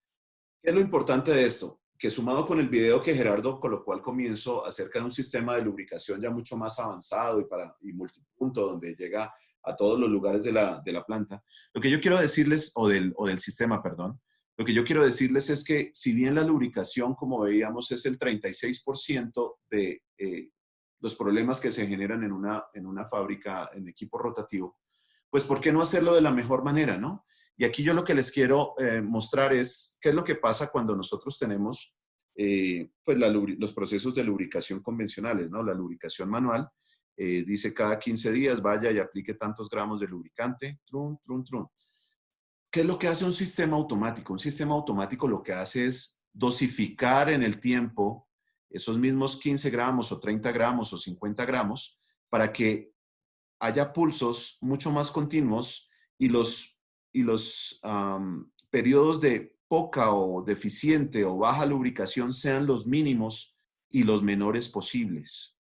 S3: ¿Qué es lo importante de esto? Que sumado con el video que Gerardo colocó al comienzo acerca de un sistema de lubricación ya mucho más avanzado y multipunto, donde llega a todos los lugares de la planta, lo que yo quiero decirles, o del sistema, perdón, lo que yo quiero decirles es que si bien la lubricación, como veíamos, es el 36% de los problemas que se generan en una fábrica en equipo rotativo, pues ¿por qué no hacerlo de la mejor manera, no? Y aquí yo lo que les quiero mostrar es qué es lo que pasa cuando nosotros tenemos pues los procesos de lubricación convencionales, ¿no? La lubricación manual dice cada 15 días vaya y aplique tantos gramos de lubricante, trun, trun, trun. ¿Qué es lo que hace un sistema automático? Un sistema automático lo que hace es dosificar en el tiempo esos mismos 15 gramos o 30 gramos o 50 gramos para que haya pulsos mucho más continuos y los periodos de poca o deficiente o baja lubricación sean los mínimos y los menores posibles.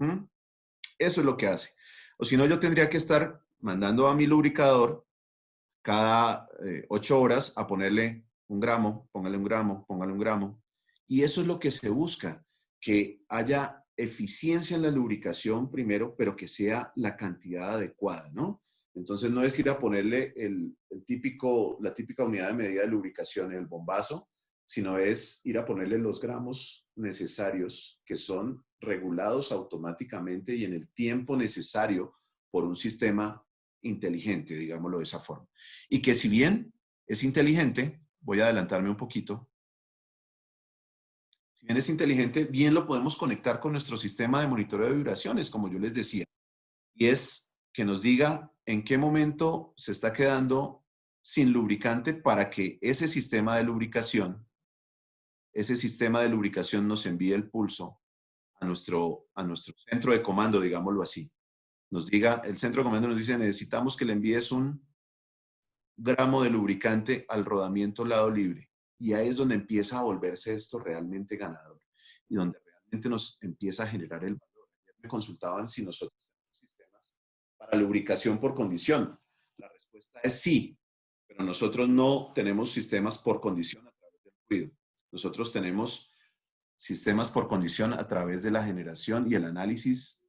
S3: Eso es lo que hace. O si no, yo tendría que estar mandando a mi lubricador cada 8 horas a ponerle un gramo, póngale un gramo, póngale un gramo. Y eso es lo que se busca, que haya eficiencia en la lubricación primero, pero que sea la cantidad adecuada, ¿no? Entonces no es ir a ponerle la típica unidad de medida de lubricación en el bombazo, sino es ir a ponerle los gramos necesarios que son regulados automáticamente y en el tiempo necesario por un sistema inteligente, digámoslo de esa forma. Y que si bien es inteligente, voy a adelantarme un poquito, si bien es inteligente, bien lo podemos conectar con nuestro sistema de monitoreo de vibraciones, como yo les decía. Y es que nos diga en qué momento se está quedando sin lubricante para que ese sistema de lubricación nos envíe el pulso a nuestro centro de comando, digámoslo así. Nos diga, el centro de comando nos dice, necesitamos que le envíes un gramo de lubricante al rodamiento lado libre. Y ahí es donde empieza a volverse esto realmente ganador y donde realmente nos empieza a generar el valor. Ayer me consultaban si nosotros tenemos sistemas para lubricación por condición. La respuesta es sí, pero nosotros no tenemos sistemas por condición a través del ruido. Nosotros tenemos sistemas por condición a través de la generación y el análisis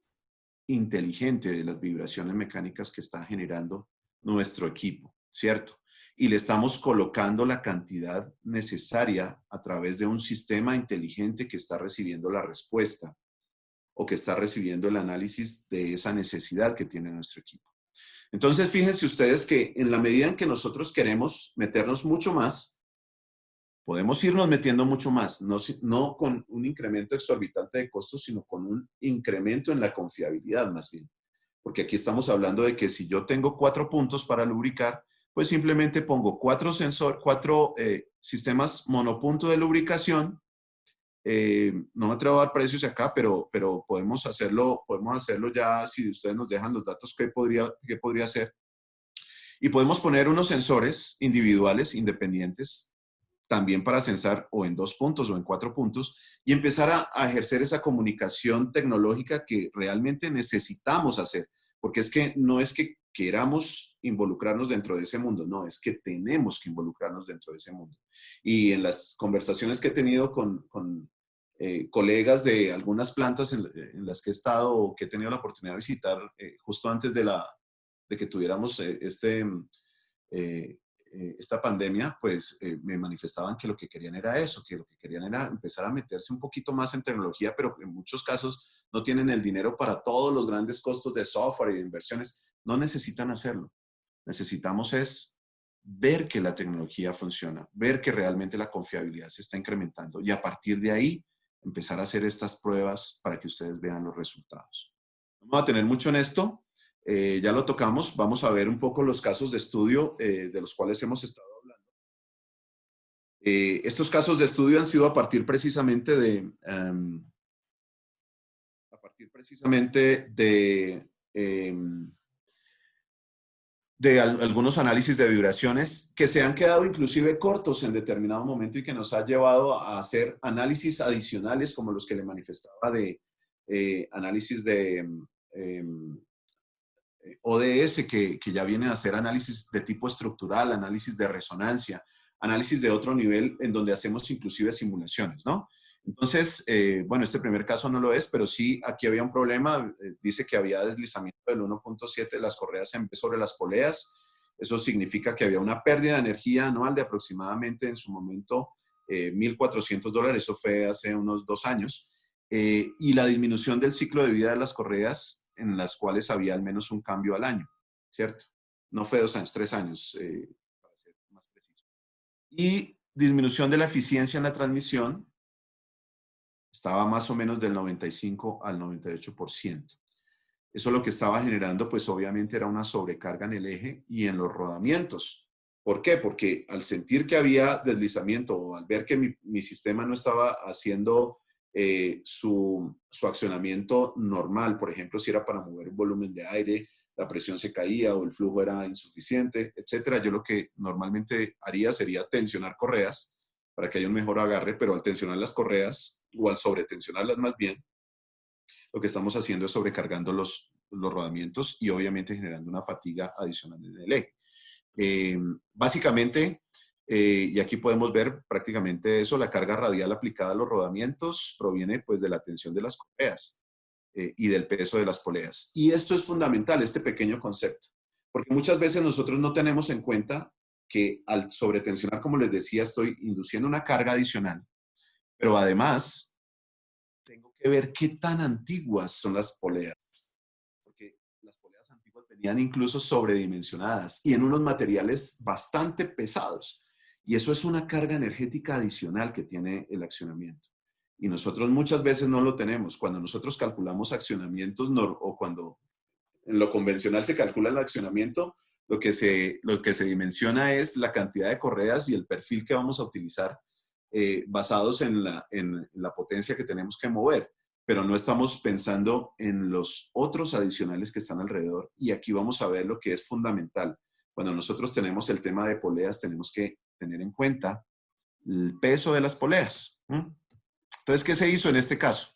S3: inteligente de las vibraciones mecánicas que está generando nuestro equipo, ¿cierto? Y le estamos colocando la cantidad necesaria a través de un sistema inteligente que está recibiendo la respuesta o que está recibiendo el análisis de esa necesidad que tiene nuestro equipo. Entonces, fíjense ustedes que en la medida en que nosotros queremos meternos mucho más, podemos irnos metiendo mucho más, no con un incremento exorbitante de costos, sino con un incremento en la confiabilidad más bien. porque aquí estamos hablando de que si yo tengo 4 puntos para lubricar, pues simplemente pongo 4 sistemas monopunto de lubricación. No me atrevo a dar precios acá, pero podemos hacerlo ya si ustedes nos dejan los datos, ¿qué podría hacer? Y podemos poner unos sensores individuales, independientes, también para censar o en 2 puntos o en 4 puntos, y empezar a ejercer esa comunicación tecnológica que realmente necesitamos hacer, porque es que no es que queramos involucrarnos dentro de ese mundo, no, es que tenemos que involucrarnos dentro de ese mundo. Y en las conversaciones que he tenido con colegas de algunas plantas en las que he estado o que he tenido la oportunidad de visitar justo antes de que tuviéramos esta pandemia, pues me manifestaban que lo que querían era eso, que lo que querían era empezar a meterse un poquito más en tecnología, pero en muchos casos no tienen el dinero para todos los grandes costos de software y de inversiones. No necesitan hacerlo. Necesitamos es ver que la tecnología funciona, ver que realmente la confiabilidad se está incrementando y a partir de ahí empezar a hacer estas pruebas para que ustedes vean los resultados. Vamos a tener mucho en esto. Ya lo tocamos, vamos a ver un poco los casos de estudio de los cuales hemos estado hablando. Estos casos de estudio han sido a partir precisamente de algunos análisis de vibraciones que se han quedado inclusive cortos en determinado momento y que nos ha llevado a hacer análisis adicionales como los que le manifestaba de análisis de ODS, que ya vienen a hacer análisis de tipo estructural, análisis de resonancia, análisis de otro nivel en donde hacemos inclusive simulaciones, ¿no? Entonces, bueno, este primer caso no lo es, pero sí aquí había un problema. Dice que había deslizamiento del 1.7 de las correas en B sobre las poleas. Eso significa que había una pérdida de energía anual de aproximadamente en su momento $1,400. Eso fue hace unos 2 años. Y la disminución del ciclo de vida de las correas en las cuales había al menos un cambio al año, ¿cierto? No fue 2 años, 3 años, para ser más preciso. Y disminución de la eficiencia en la transmisión estaba más o menos del 95 al 98%. Eso lo que estaba generando, pues obviamente era una sobrecarga en el eje y en los rodamientos. ¿Por qué? Porque al sentir que había deslizamiento o al ver que mi sistema no estaba haciendo su accionamiento normal, por ejemplo, si era para mover un volumen de aire, la presión se caía o el flujo era insuficiente, etcétera. Yo lo que normalmente haría sería tensionar correas para que haya un mejor agarre, pero al tensionar las correas o al sobretensionarlas más bien, lo que estamos haciendo es sobrecargando los rodamientos y obviamente generando una fatiga adicional en el eje. Básicamente, y aquí podemos ver prácticamente eso, la carga radial aplicada a los rodamientos proviene pues de la tensión de las correas y del peso de las poleas. Y esto es fundamental, este pequeño concepto, porque muchas veces nosotros no tenemos en cuenta que al sobretensionar, como les decía, estoy induciendo una carga adicional, pero además tengo que ver qué tan antiguas son las poleas, porque las poleas antiguas venían incluso sobredimensionadas y en unos materiales bastante pesados. Y eso es una carga energética adicional que tiene el accionamiento. Y nosotros muchas veces no lo tenemos. Cuando nosotros calculamos accionamientos o cuando en lo convencional se calcula el accionamiento, lo que se dimensiona es la cantidad de correas y el perfil que vamos a utilizar basados en la potencia que tenemos que mover, pero no estamos pensando en los otros adicionales que están alrededor. Y aquí vamos a ver lo que es fundamental. Cuando nosotros tenemos el tema de poleas, tenemos que tener en cuenta el peso de las poleas. Entonces, ¿qué se hizo en este caso?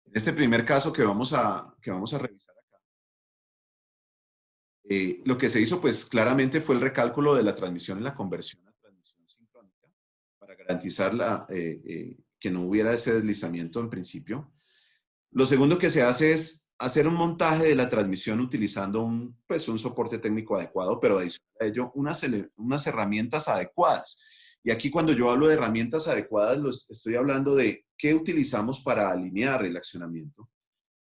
S3: En este primer caso que vamos a revisar acá, lo que se hizo, pues claramente fue el recálculo de la transmisión en la conversión a transmisión sincrónica para garantizar que no hubiera ese deslizamiento en principio. Lo segundo que se hace es hacer un montaje de la transmisión utilizando un soporte técnico adecuado, pero adicional a ello, unas herramientas adecuadas. Y aquí cuando yo hablo de herramientas adecuadas, estoy hablando de qué utilizamos para alinear el accionamiento.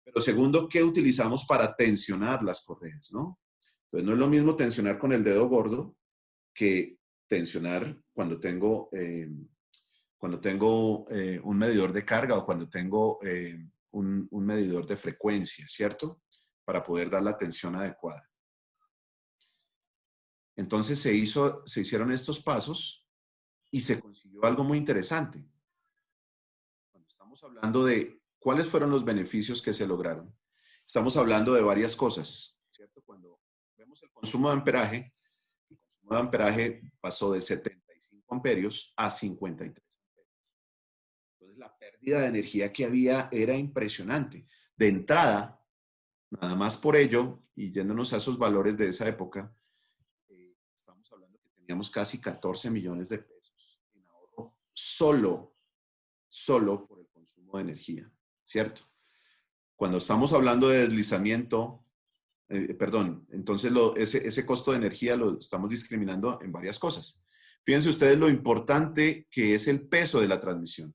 S3: Pero segundo, qué utilizamos para tensionar las correas, ¿no? Entonces, no es lo mismo tensionar con el dedo gordo que tensionar cuando tengo un medidor de carga o cuando tengo un medidor de frecuencia, ¿cierto? para poder dar la atención adecuada. Entonces se hicieron estos pasos y se consiguió algo muy interesante. Cuando estamos hablando de cuáles fueron los beneficios que se lograron, estamos hablando de varias cosas, ¿cierto? Cuando vemos el consumo de amperaje, el consumo de amperaje pasó de 75 amperios a 53 amperios. Entonces la pérdida de energía que había era impresionante. De entrada, nada más por ello, y yéndonos a esos valores de esa época, estamos hablando que teníamos casi 14 millones de pesos en ahorro solo por el consumo de energía, ¿cierto? Cuando estamos hablando de deslizamiento, entonces ese costo de energía lo estamos discriminando en varias cosas. Fíjense ustedes lo importante que es el peso de la transmisión.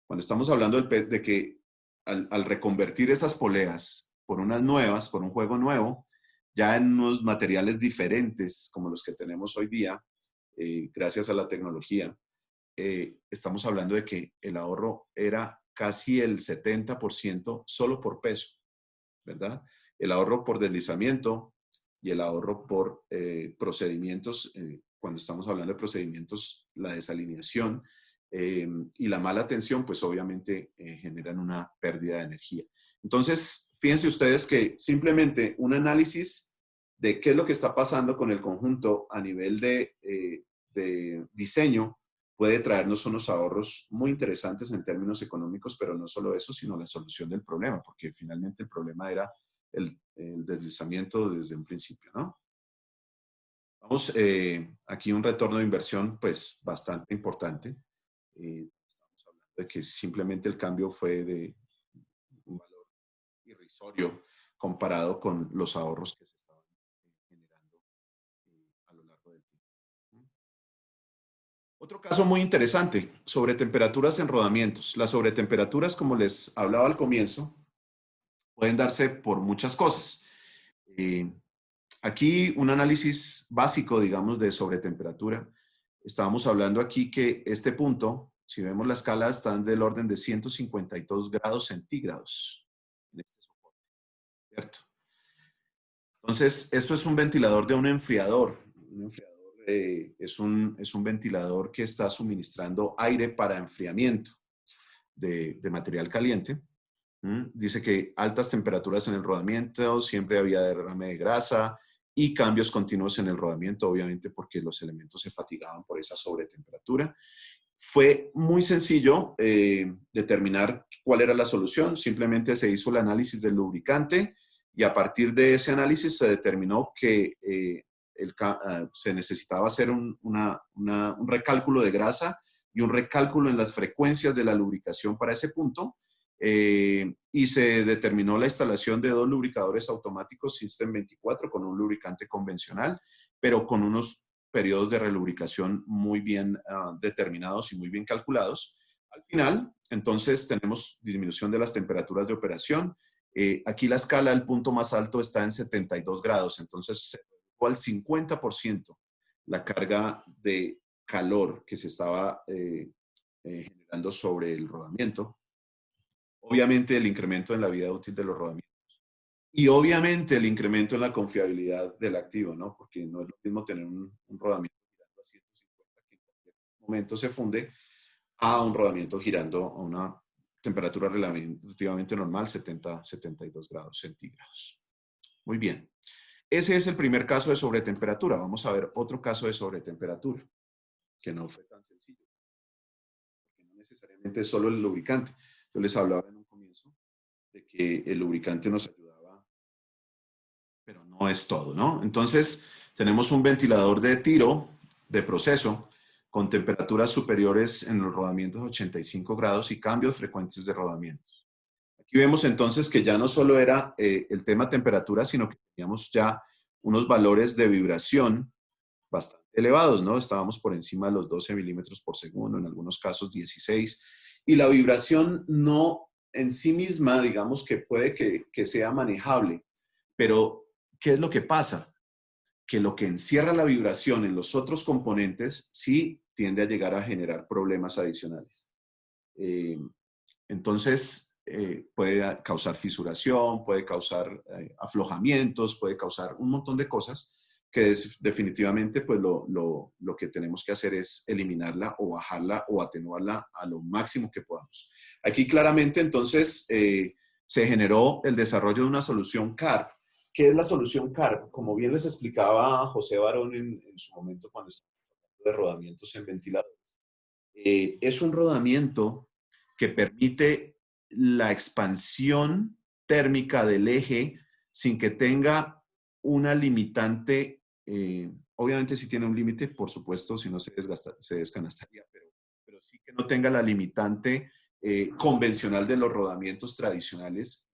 S3: Cuando estamos hablando de que al reconvertir esas poleas por unas nuevas, por un juego nuevo, ya en unos materiales diferentes como los que tenemos hoy día, gracias a la tecnología, estamos hablando de que el ahorro era casi el 70% solo por peso, ¿verdad? El ahorro por deslizamiento y el ahorro por procedimientos, cuando estamos hablando de procedimientos, la desalineación y la mala tensión, pues obviamente generan una pérdida de energía. Entonces, fíjense ustedes que simplemente un análisis de qué es lo que está pasando con el conjunto a nivel de diseño puede traernos unos ahorros muy interesantes en términos económicos, pero no solo eso, sino la solución del problema, porque finalmente el problema era el deslizamiento desde un principio, ¿no? Vamos, aquí un retorno de inversión, pues, bastante importante. Estamos hablando de que simplemente el cambio fue de un valor irrisorio comparado con los ahorros que se estaban generando a lo largo del tiempo. Otro caso muy interesante, sobre temperaturas en rodamientos. Las sobretemperaturas, como les hablaba al comienzo, pueden darse por muchas cosas. Aquí un análisis básico, digamos, de sobretemperatura. Estábamos hablando aquí que este punto, si vemos la escala, está del orden de 152 grados centígrados en este soporte, ¿cierto? Entonces, esto es un ventilador de un enfriador. Un enfriador es un ventilador que está suministrando aire para enfriamiento de material caliente. Dice que altas temperaturas en el rodamiento, siempre había derrame de grasa y cambios continuos en el rodamiento, obviamente porque los elementos se fatigaban por esa sobretemperatura. Fue muy sencillo determinar cuál era la solución. Simplemente se hizo el análisis del lubricante y a partir de ese análisis se determinó que se necesitaba hacer un recálculo de grasa y un recálculo en las frecuencias de la lubricación para ese punto. Y se determinó la instalación de 2 lubricadores automáticos System 24 con un lubricante convencional, pero con unos periodos de relubricación muy bien determinados y muy bien calculados. Al final, entonces, tenemos disminución de las temperaturas de operación. Aquí la escala, el punto más alto está en 72 grados, entonces se redujo al 50% la carga de calor que se estaba generando sobre el rodamiento. Obviamente el incremento en la vida útil de los rodamientos. Y obviamente el incremento en la confiabilidad del activo, ¿no? Porque no es lo mismo tener un rodamiento girando a 150 que en cualquier momento se funde a un rodamiento girando a una temperatura relativamente normal, 70-72 grados centígrados. Muy bien. Ese es el primer caso de sobretemperatura. Vamos a ver otro caso de sobretemperatura, que no fue tan sencillo. Porque no necesariamente es solo el lubricante. Yo les hablaba en un comienzo de que el lubricante nos ayudaba, pero no es todo, ¿no? Entonces, tenemos un ventilador de tiro, de proceso, con temperaturas superiores en los rodamientos 85 grados y cambios frecuentes de rodamientos. Aquí vemos entonces que ya no solo era el tema temperatura, sino que teníamos ya unos valores de vibración bastante elevados, ¿no? Estábamos por encima de los 12 milímetros por segundo, en algunos casos 16. Y la vibración no en sí misma, digamos que puede que sea manejable, pero ¿qué es lo que pasa? Que lo que encierra la vibración en los otros componentes sí tiende a llegar a generar problemas adicionales. Entonces, puede causar fisuración, puede causar aflojamientos, puede causar un montón de cosas que definitivamente pues lo que tenemos que hacer es eliminarla o bajarla o atenuarla a lo máximo que podamos. Aquí claramente entonces se generó el desarrollo de una solución CARB. ¿Qué es la solución CARB? Como bien les explicaba José Barón en su momento cuando estaba hablando de rodamientos en ventiladores, es un rodamiento que permite la expansión térmica del eje sin que tenga una limitante. Obviamente si tiene un límite, por supuesto, si no se descanastaría, pero sí que no tenga la limitante convencional de los rodamientos tradicionales.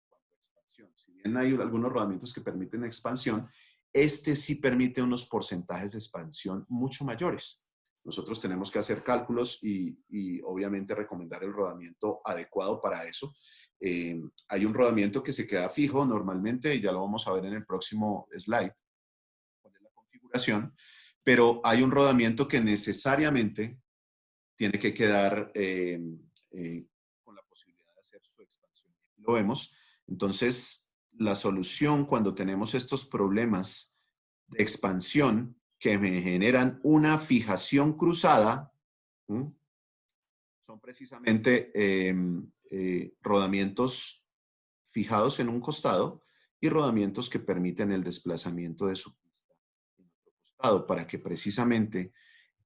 S3: Si bien hay algunos rodamientos que permiten expansión, este sí permite unos porcentajes de expansión mucho mayores. Nosotros tenemos que hacer cálculos y obviamente recomendar el rodamiento adecuado para eso. Hay un rodamiento que se queda fijo normalmente y ya lo vamos a ver en el próximo slide, cuál es la configuración, pero hay un rodamiento que necesariamente tiene que quedar con la posibilidad de hacer su expansión. Aquí lo vemos. Entonces, la solución cuando tenemos estos problemas de expansión que me generan una fijación cruzada, son precisamente rodamientos fijados en un costado y rodamientos que permiten el desplazamiento de su pista en otro costado para que precisamente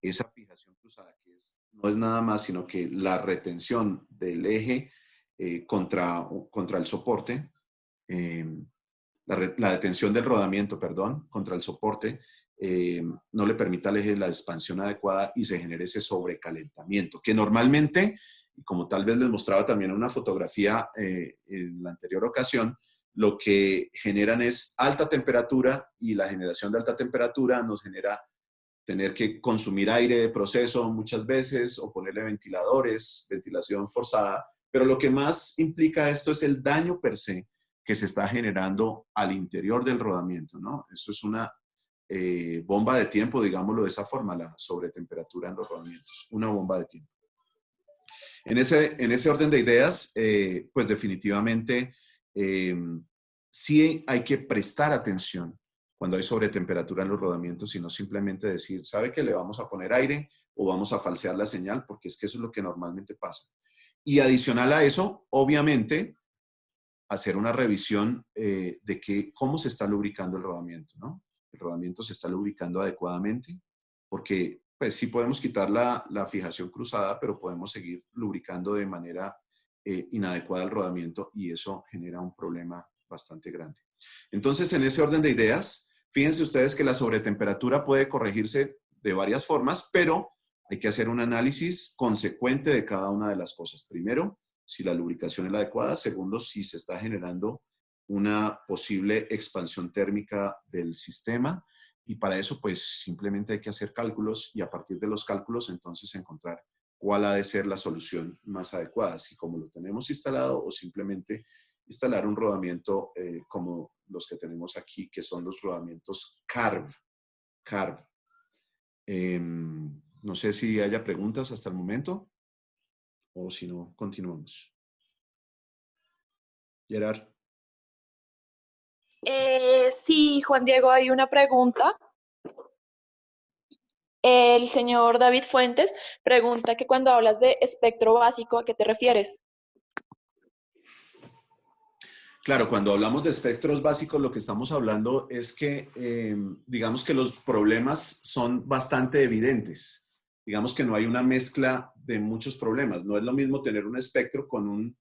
S3: esa fijación cruzada, que no es nada más sino que la retención del eje contra el soporte, la detención del rodamiento, perdón, contra el soporte, no le permita al eje la expansión adecuada y se genere ese sobrecalentamiento, que normalmente, y como tal vez les mostraba también en una fotografía en la anterior ocasión, lo que generan es alta temperatura y la generación de alta temperatura nos genera tener que consumir aire de proceso muchas veces o ponerle ventiladores, ventilación forzada, pero lo que más implica esto es el daño per se que se está generando al interior del rodamiento, ¿no? Eso es una bomba de tiempo, digámoslo de esa forma, la sobretemperatura en los rodamientos, una bomba de tiempo. En ese orden de ideas, pues definitivamente sí hay que prestar atención cuando hay sobretemperatura en los rodamientos y no simplemente decir, ¿sabe qué? Le vamos a poner aire o vamos a falsear la señal, porque es que eso es lo que normalmente pasa. Y adicional a eso, obviamente, hacer una revisión de cómo se está lubricando el rodamiento, ¿no? El rodamiento se está lubricando adecuadamente, porque pues sí podemos quitar la fijación cruzada, pero podemos seguir lubricando de manera inadecuada el rodamiento y eso genera un problema bastante grande. Entonces, en ese orden de ideas, fíjense ustedes que la sobretemperatura puede corregirse de varias formas, pero hay que hacer un análisis consecuente de cada una de las cosas. Primero, si la lubricación es la adecuada. Segundo, si se está generando una posible expansión térmica del sistema. Y para eso, pues, simplemente hay que hacer cálculos y a partir de los cálculos, entonces, encontrar cuál ha de ser la solución más adecuada. Si como lo tenemos instalado o simplemente instalar un rodamiento como los que tenemos aquí, que son los rodamientos CARB. No sé si haya preguntas hasta el momento o si no, continuamos. Gerard.
S5: Sí, Juan Diego, hay una pregunta. El señor David Fuentes pregunta que cuando hablas de espectro básico, ¿a qué te refieres?
S3: Claro, cuando hablamos de espectros básicos, lo que estamos hablando es que, digamos que los problemas son bastante evidentes. Digamos que no hay una mezcla de muchos problemas. No es lo mismo tener un espectro con un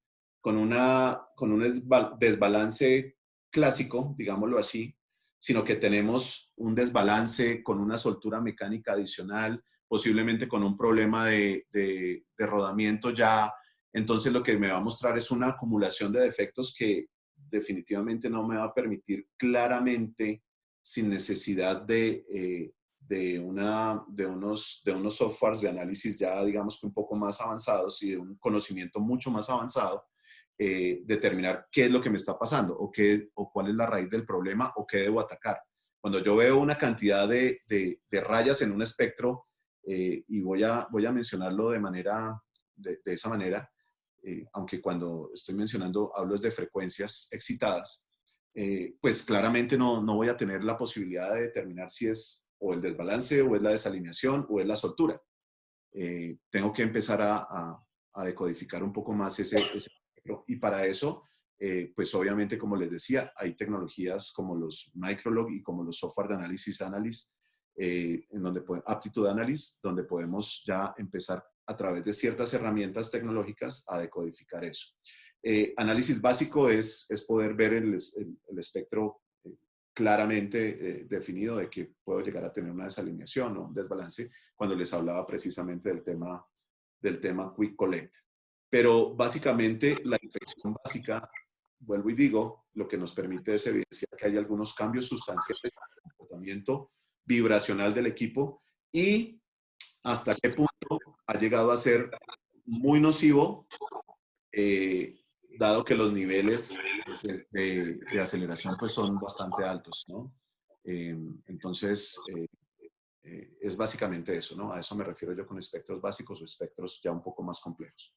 S3: desbalance clásico, digámoslo así, sino que tenemos un desbalance con una soltura mecánica adicional, posiblemente con un problema de rodamiento ya. Entonces lo que me va a mostrar es una acumulación de defectos que definitivamente no me va a permitir claramente, sin necesidad de unos softwares de análisis ya digamos que un poco más avanzados y de un conocimiento mucho más avanzado, determinar qué es lo que me está pasando o cuál es la raíz del problema o qué debo atacar. Cuando yo veo una cantidad de rayas en un espectro, y voy a mencionarlo de esa manera, aunque cuando estoy mencionando hablo de frecuencias excitadas, pues claramente no voy a tener la posibilidad de determinar si es o el desbalance, o es la desalineación, o es la soltura. Tengo que empezar a decodificar un poco más ese espectro. Y para eso, pues obviamente, como les decía, hay tecnologías como los Microlog y como los software de análisis Analyst, en donde Aptitude Analyst, donde podemos ya empezar a través de ciertas herramientas tecnológicas a decodificar eso. Análisis básico es poder ver el espectro claramente definido de que puedo llegar a tener una desalineación o un desbalance, cuando les hablaba precisamente del tema Quick Collect. Pero básicamente la inspección básica, vuelvo y digo, lo que nos permite es evidenciar que hay algunos cambios sustanciales en el comportamiento vibracional del equipo y hasta qué punto ha llegado a ser muy nocivo, dado que los niveles de aceleración pues son bastante altos, ¿no? Entonces, es básicamente eso, ¿no? A eso me refiero yo con espectros básicos o espectros ya un poco más complejos.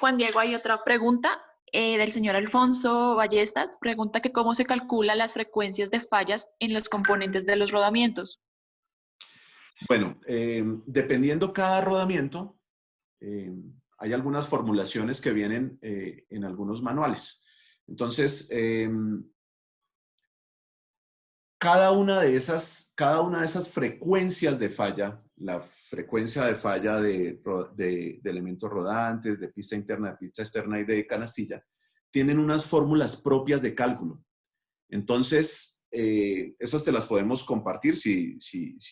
S5: Juan Diego, hay otra pregunta del señor Alfonso Ballestas. Pregunta que cómo se calculan las frecuencias de fallas en los componentes de los rodamientos.
S3: Bueno, dependiendo cada rodamiento, hay algunas formulaciones que vienen en algunos manuales. Entonces, cada una de esas frecuencias de falla, la frecuencia de falla de elementos rodantes, de pista interna, de pista externa y de canastilla, tienen unas fórmulas propias de cálculo. Entonces, esas te las podemos compartir si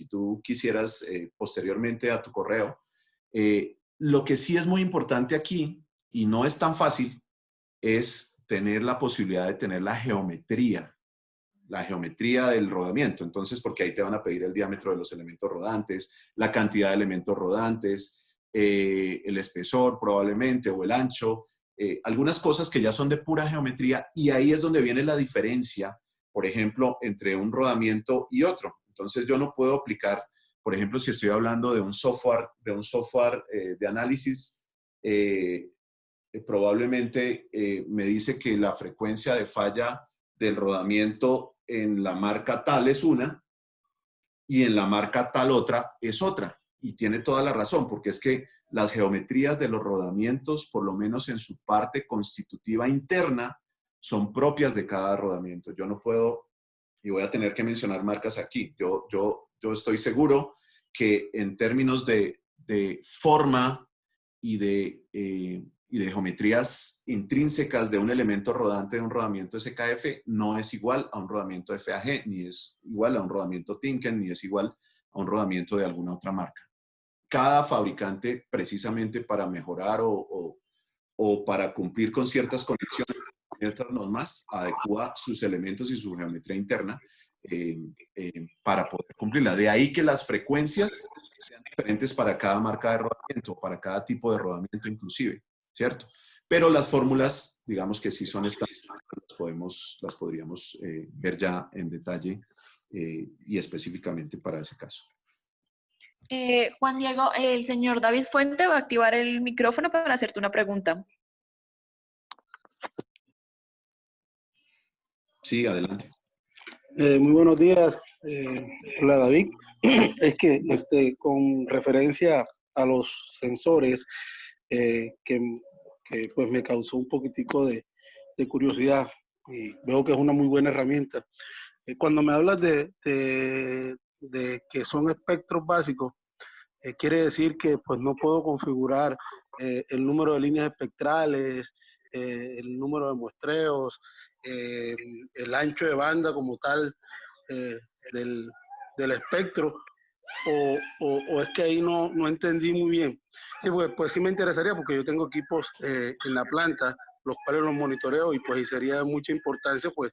S3: tú quisieras posteriormente a tu correo. Lo que sí es muy importante aquí, y no es tan fácil, es tener la posibilidad de tener la geometría del rodamiento. Entonces, porque ahí te van a pedir el diámetro de los elementos rodantes, la cantidad de elementos rodantes, el espesor probablemente, o el ancho, algunas cosas que ya son de pura geometría, y ahí es donde viene la diferencia, por ejemplo, entre un rodamiento y otro. Entonces, yo no puedo aplicar, por ejemplo, si estoy hablando de un software de análisis, probablemente me dice que la frecuencia de falla del rodamiento en la marca tal es una y en la marca tal otra es otra. Y tiene toda la razón, porque es que las geometrías de los rodamientos, por lo menos en su parte constitutiva interna, son propias de cada rodamiento. Yo no puedo, y voy a tener que mencionar marcas aquí, yo estoy seguro que en términos de forma y de geometrías intrínsecas de un elemento rodante de un rodamiento SKF no es igual a un rodamiento FAG, ni es igual a un rodamiento Timken, ni es igual a un rodamiento de alguna otra marca. Cada fabricante, precisamente para mejorar o para cumplir con ciertas condiciones, ciertas normas, adecua sus elementos y su geometría interna para poder cumplirla. De ahí que las frecuencias sean diferentes para cada marca de rodamiento, para cada tipo de rodamiento inclusive, ¿cierto? Pero las fórmulas, digamos que sí son estándares, las podríamos ver ya en detalle y específicamente para ese caso.
S5: Juan Diego, el señor David Fuente va a activar el micrófono para hacerte una pregunta.
S3: Sí, adelante.
S6: Muy buenos días. Hola, David. Es que con referencia a los sensores, que pues me causó un poquitico de curiosidad, y veo que es una muy buena herramienta. Cuando me hablas de que son espectros básicos, quiere decir que pues no puedo configurar el número de líneas espectrales, el número de muestreos, el ancho de banda como tal del espectro, o es que ahí no entendí muy bien. Y pues sí me interesaría, porque yo tengo equipos en la planta, los cuales los monitoreo, y pues sería de mucha importancia pues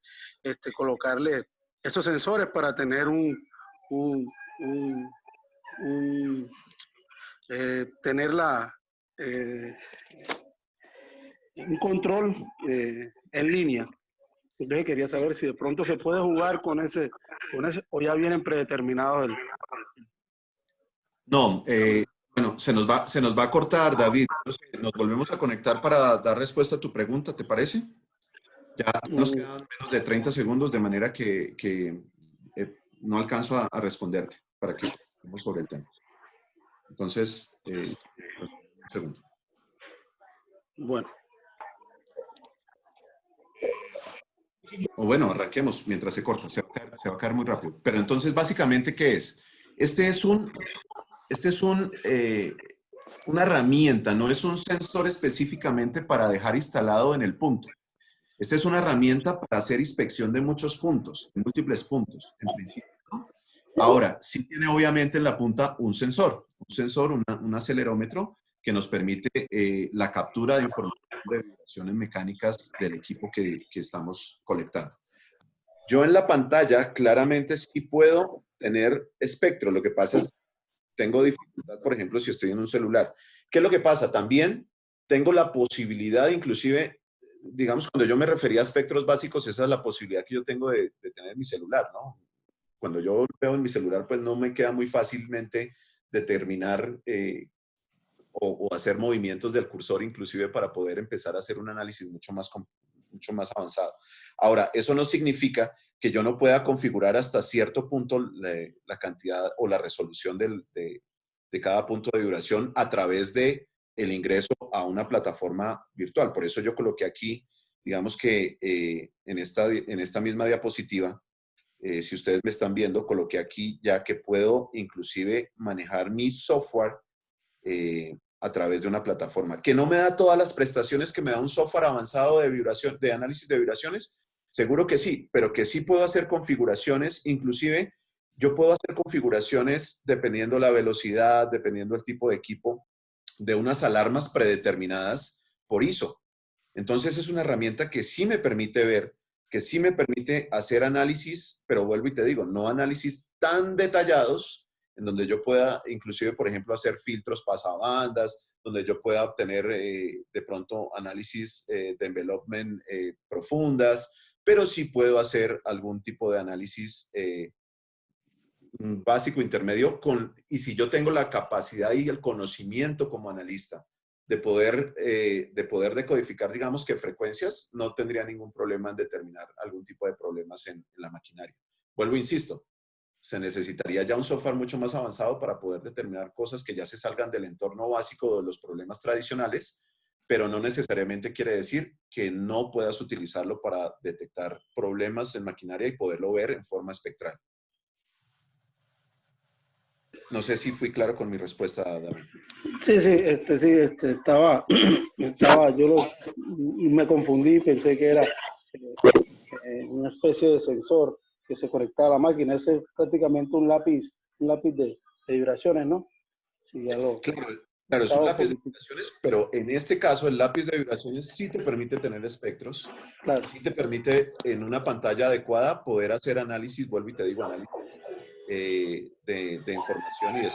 S6: colocarle estos sensores para tener tener un control en línea. Entonces quería saber si de pronto se puede jugar con ese o ya vienen predeterminados.
S3: No, Bueno, se nos va a cortar, David. Nos volvemos a conectar para dar respuesta a tu pregunta, ¿te parece? Ya nos quedan menos de 30 segundos, de manera que no alcanzo a responderte para que hablemos sobre el tema. Entonces, un segundo.
S6: Bueno.
S3: O bueno, arranquemos mientras se corta, se va a caer muy rápido. Pero entonces, básicamente, ¿qué es? Este es una herramienta, no es un sensor específicamente para dejar instalado en el punto. Esta es una herramienta para hacer inspección de muchos puntos, de múltiples puntos, en principio, ¿no? Ahora, sí tiene obviamente en la punta un sensor, un acelerómetro que nos permite la captura de información de vibraciones mecánicas del equipo que estamos colectando. Yo en la pantalla claramente sí puedo tener espectro, lo que pasa es que tengo dificultad, por ejemplo, si estoy en un celular. ¿Qué es lo que pasa? También tengo la posibilidad, inclusive, digamos, cuando yo me refería a espectros básicos, esa es la posibilidad que yo tengo de tener mi celular, ¿no? Cuando yo veo en mi celular, pues no me queda muy fácilmente determinar o hacer movimientos del cursor, inclusive para poder empezar a hacer un análisis mucho más avanzado. Ahora, eso no significa que yo no pueda configurar hasta cierto punto la cantidad o la resolución de cada punto de vibración a través de el ingreso a una plataforma virtual. Por eso yo coloqué aquí, digamos que en esta misma diapositiva, si ustedes me están viendo, coloqué aquí ya que puedo inclusive manejar mi software a través de una plataforma, que no me da todas las prestaciones que me da un software avanzado de análisis de vibraciones. Seguro que sí, pero que sí puedo hacer configuraciones, inclusive yo puedo hacer configuraciones dependiendo la velocidad, dependiendo el tipo de equipo, de unas alarmas predeterminadas por ISO. Entonces es una herramienta que sí me permite ver, que sí me permite hacer análisis, pero vuelvo y te digo, no análisis tan detallados, en donde yo pueda inclusive, por ejemplo, hacer filtros pasabandas, donde yo pueda obtener de pronto análisis de envelopment profundas, pero sí puedo hacer algún tipo de análisis básico, intermedio, y si yo tengo la capacidad y el conocimiento como analista de poder decodificar, digamos que frecuencias, no tendría ningún problema en determinar algún tipo de problemas en la maquinaria. Vuelvo, insisto, se necesitaría ya un software mucho más avanzado para poder determinar cosas que ya se salgan del entorno básico de los problemas tradicionales, pero no necesariamente quiere decir que no puedas utilizarlo para detectar problemas en maquinaria y poderlo ver en forma espectral. No sé si fui claro con mi respuesta, David.
S6: Sí, estaba, me confundí, pensé que era una especie de sensor que se conectaba a la máquina. Ese es prácticamente un lápiz de vibraciones, ¿no? Sí, ya lo...
S3: Claro, es un lápiz de vibraciones, pero en este caso el lápiz de vibraciones sí te permite tener espectros,
S6: claro.
S3: Sí te permite en una pantalla adecuada poder hacer análisis, vuelvo y te digo, análisis de información y de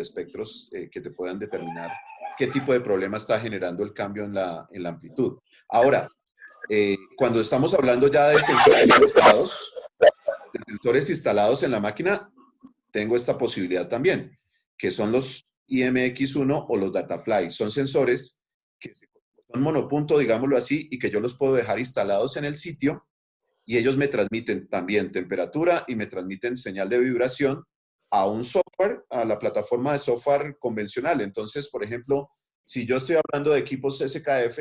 S3: espectros que te puedan determinar qué tipo de problema está generando el cambio en la amplitud. Ahora, cuando estamos hablando ya de sensores instalados en la máquina, tengo esta posibilidad también, que son los IMX1 o los Datafly. Son sensores que son monopunto, digámoslo así, y que yo los puedo dejar instalados en el sitio y ellos me transmiten también temperatura y me transmiten señal de vibración a un software, a la plataforma de software convencional. Entonces, por ejemplo, si yo estoy hablando de equipos SKF,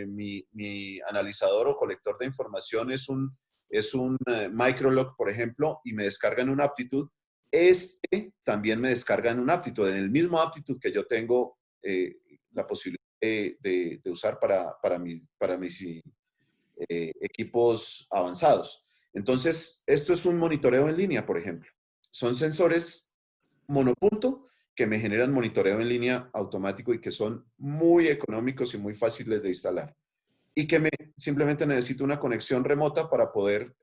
S3: mi analizador o colector de información es un Microlog, por ejemplo, y me descarga en una aptitud, también me descarga en un aptitud, en el mismo aptitud que yo tengo la posibilidad de usar para mis equipos avanzados. Entonces, esto es un monitoreo en línea, por ejemplo. Son sensores monopunto que me generan monitoreo en línea automático y que son muy económicos y muy fáciles de instalar. Y que simplemente necesito una conexión remota para poder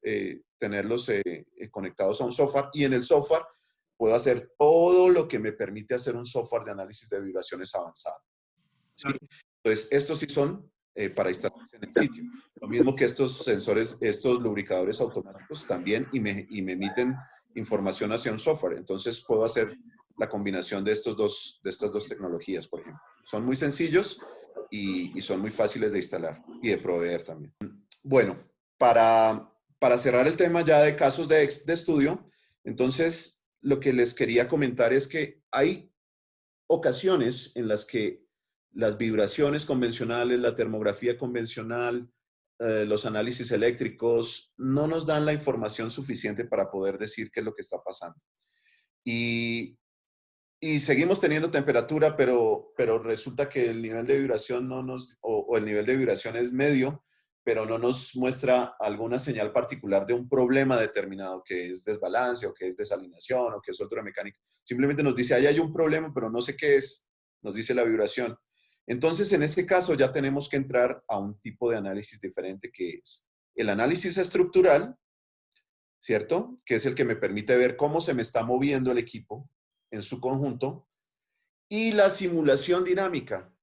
S3: tenerlos conectados a un software. Y en el software puedo hacer todo lo que me permite hacer un software de análisis de vibraciones avanzado. ¿Sí? Entonces, estos sí son para instalarse en el sitio. Lo mismo que estos sensores, estos lubricadores automáticos también y me emiten información hacia un software. Entonces, puedo hacer la combinación de estas dos tecnologías, por ejemplo. Son muy sencillos y son muy fáciles de instalar y de proveer también. Bueno, para cerrar el tema ya de casos de estudio, entonces lo que les quería comentar es que hay ocasiones en las que las vibraciones convencionales, la termografía convencional, los análisis eléctricos no nos dan la información suficiente para poder decir qué es lo que está pasando. Y seguimos teniendo temperatura, pero resulta que el nivel de vibración no nos, o el nivel de vibración es medio, pero no nos muestra alguna señal particular de un problema determinado, que es desbalance, o que es desalineación, o que es soltura mecánica. Simplemente nos dice, ahí hay un problema, pero no sé qué es, nos dice la vibración. Entonces, en este caso ya tenemos que entrar a un tipo de análisis diferente, que es el análisis estructural, ¿cierto? Que es el que me permite ver cómo se me está moviendo el equipo en su conjunto, y la simulación dinámica.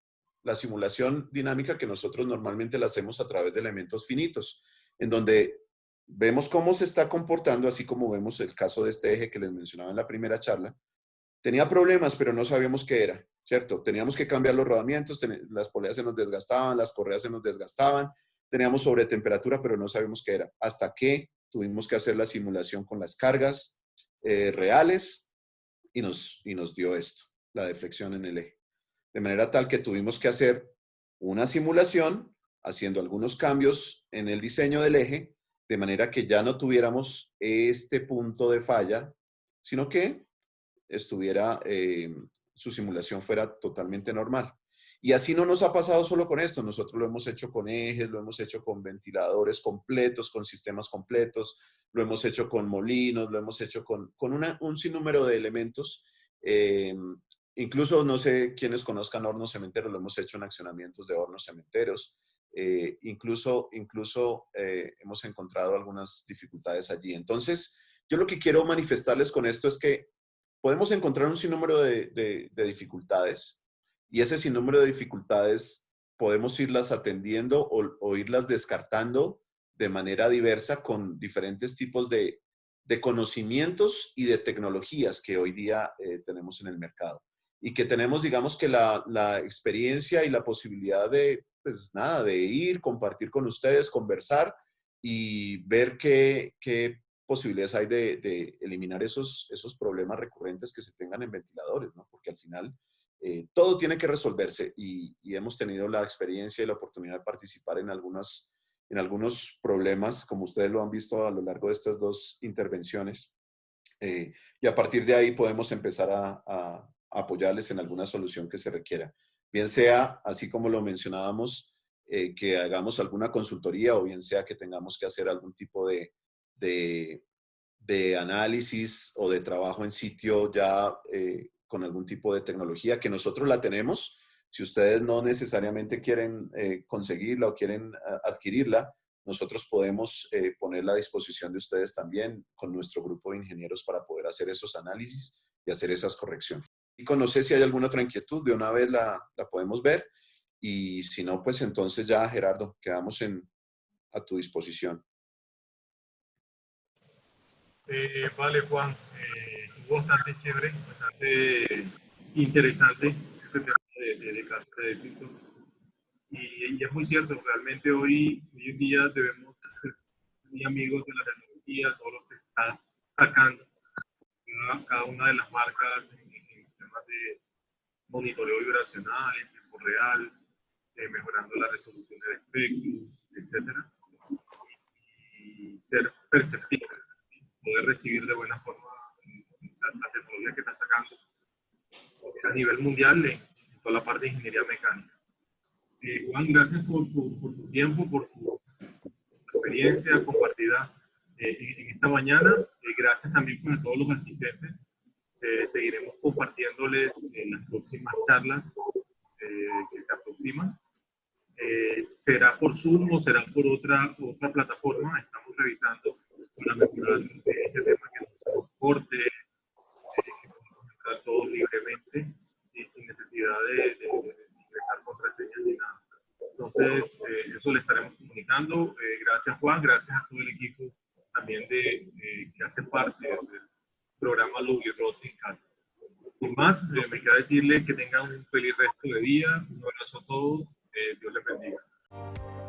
S3: La simulación dinámica que nosotros normalmente la hacemos a través de elementos finitos, en donde vemos cómo se está comportando, así como vemos el caso de este eje que les mencionaba en la primera charla. Tenía problemas, pero no sabíamos qué era, ¿cierto? Teníamos que cambiar los rodamientos, las poleas se nos desgastaban, las correas se nos desgastaban, teníamos sobretemperatura, pero no sabíamos qué era. Hasta que tuvimos que hacer la simulación con las cargas reales y nos dio esto, la deflexión en el eje. De manera tal que tuvimos que hacer una simulación haciendo algunos cambios en el diseño del eje, de manera que ya no tuviéramos este punto de falla, sino que estuviera, su simulación fuera totalmente normal. Y así no nos ha pasado solo con esto, nosotros lo hemos hecho con ejes, lo hemos hecho con ventiladores completos, con sistemas completos, lo hemos hecho con molinos, lo hemos hecho con un sinnúmero de elementos. Incluso, no sé quiénes conozcan hornos cementeros, lo hemos hecho en accionamientos de hornos cementeros. Incluso hemos encontrado algunas dificultades allí. Entonces, yo lo que quiero manifestarles con esto es que podemos encontrar un sinnúmero de dificultades, y ese sinnúmero de dificultades podemos irlas atendiendo o irlas descartando de manera diversa con diferentes tipos de conocimientos y de tecnologías que hoy día tenemos en el mercado. Y que tenemos, digamos que la experiencia y la posibilidad de, pues nada, de ir, compartir con ustedes, conversar y ver qué posibilidades hay de eliminar esos problemas recurrentes que se tengan en ventiladores, ¿no? Porque al final todo tiene que resolverse y hemos tenido la experiencia y la oportunidad de participar en algunos problemas, como ustedes lo han visto a lo largo de estas dos intervenciones. Y a partir de ahí podemos empezar a apoyarles en alguna solución que se requiera. Bien sea, así como lo mencionábamos, que hagamos alguna consultoría, o bien sea que tengamos que hacer algún tipo de análisis o de trabajo en sitio ya con algún tipo de tecnología, que nosotros la tenemos. Si ustedes no necesariamente quieren conseguirla o quieren adquirirla, nosotros podemos ponerla a disposición de ustedes también con nuestro grupo de ingenieros para poder hacer esos análisis y hacer esas correcciones. Y no sé si hay alguna otra inquietud, de una vez la podemos ver, y si no, pues entonces ya, Gerardo, quedamos a tu disposición.
S1: Vale, Juan, estuvo bastante chévere, bastante interesante este tema de casos de éxito. Y es muy cierto, realmente hoy en día debemos ser muy amigos de la tecnología, todo lo que está sacando cada una de las marcas en temas de monitoreo vibracional en tiempo real, mejorando la resolución de espectros, etcétera, y ser perceptibles, poder recibir de buena forma la tecnología que está sacando a nivel mundial en toda la parte de ingeniería mecánica. Juan, gracias por tu tiempo, por tu experiencia compartida en esta mañana. Gracias también a todos los asistentes. Seguiremos compartiéndoles en las próximas charlas que se aproximan. ¿Será por Zoom o será por otra plataforma? Estamos revisando para mejorar este tema, que no se nos corte, que podamos entrar todos libremente y sin necesidad de ingresar contraseñas ni nada. Entonces, eso le estaremos comunicando. Gracias, Juan. Gracias a todo el equipo también que hace parte del programa Lubirrosi en casa. Y más, me queda decirle que tengan un feliz resto de día, un abrazo a todos, Dios les bendiga.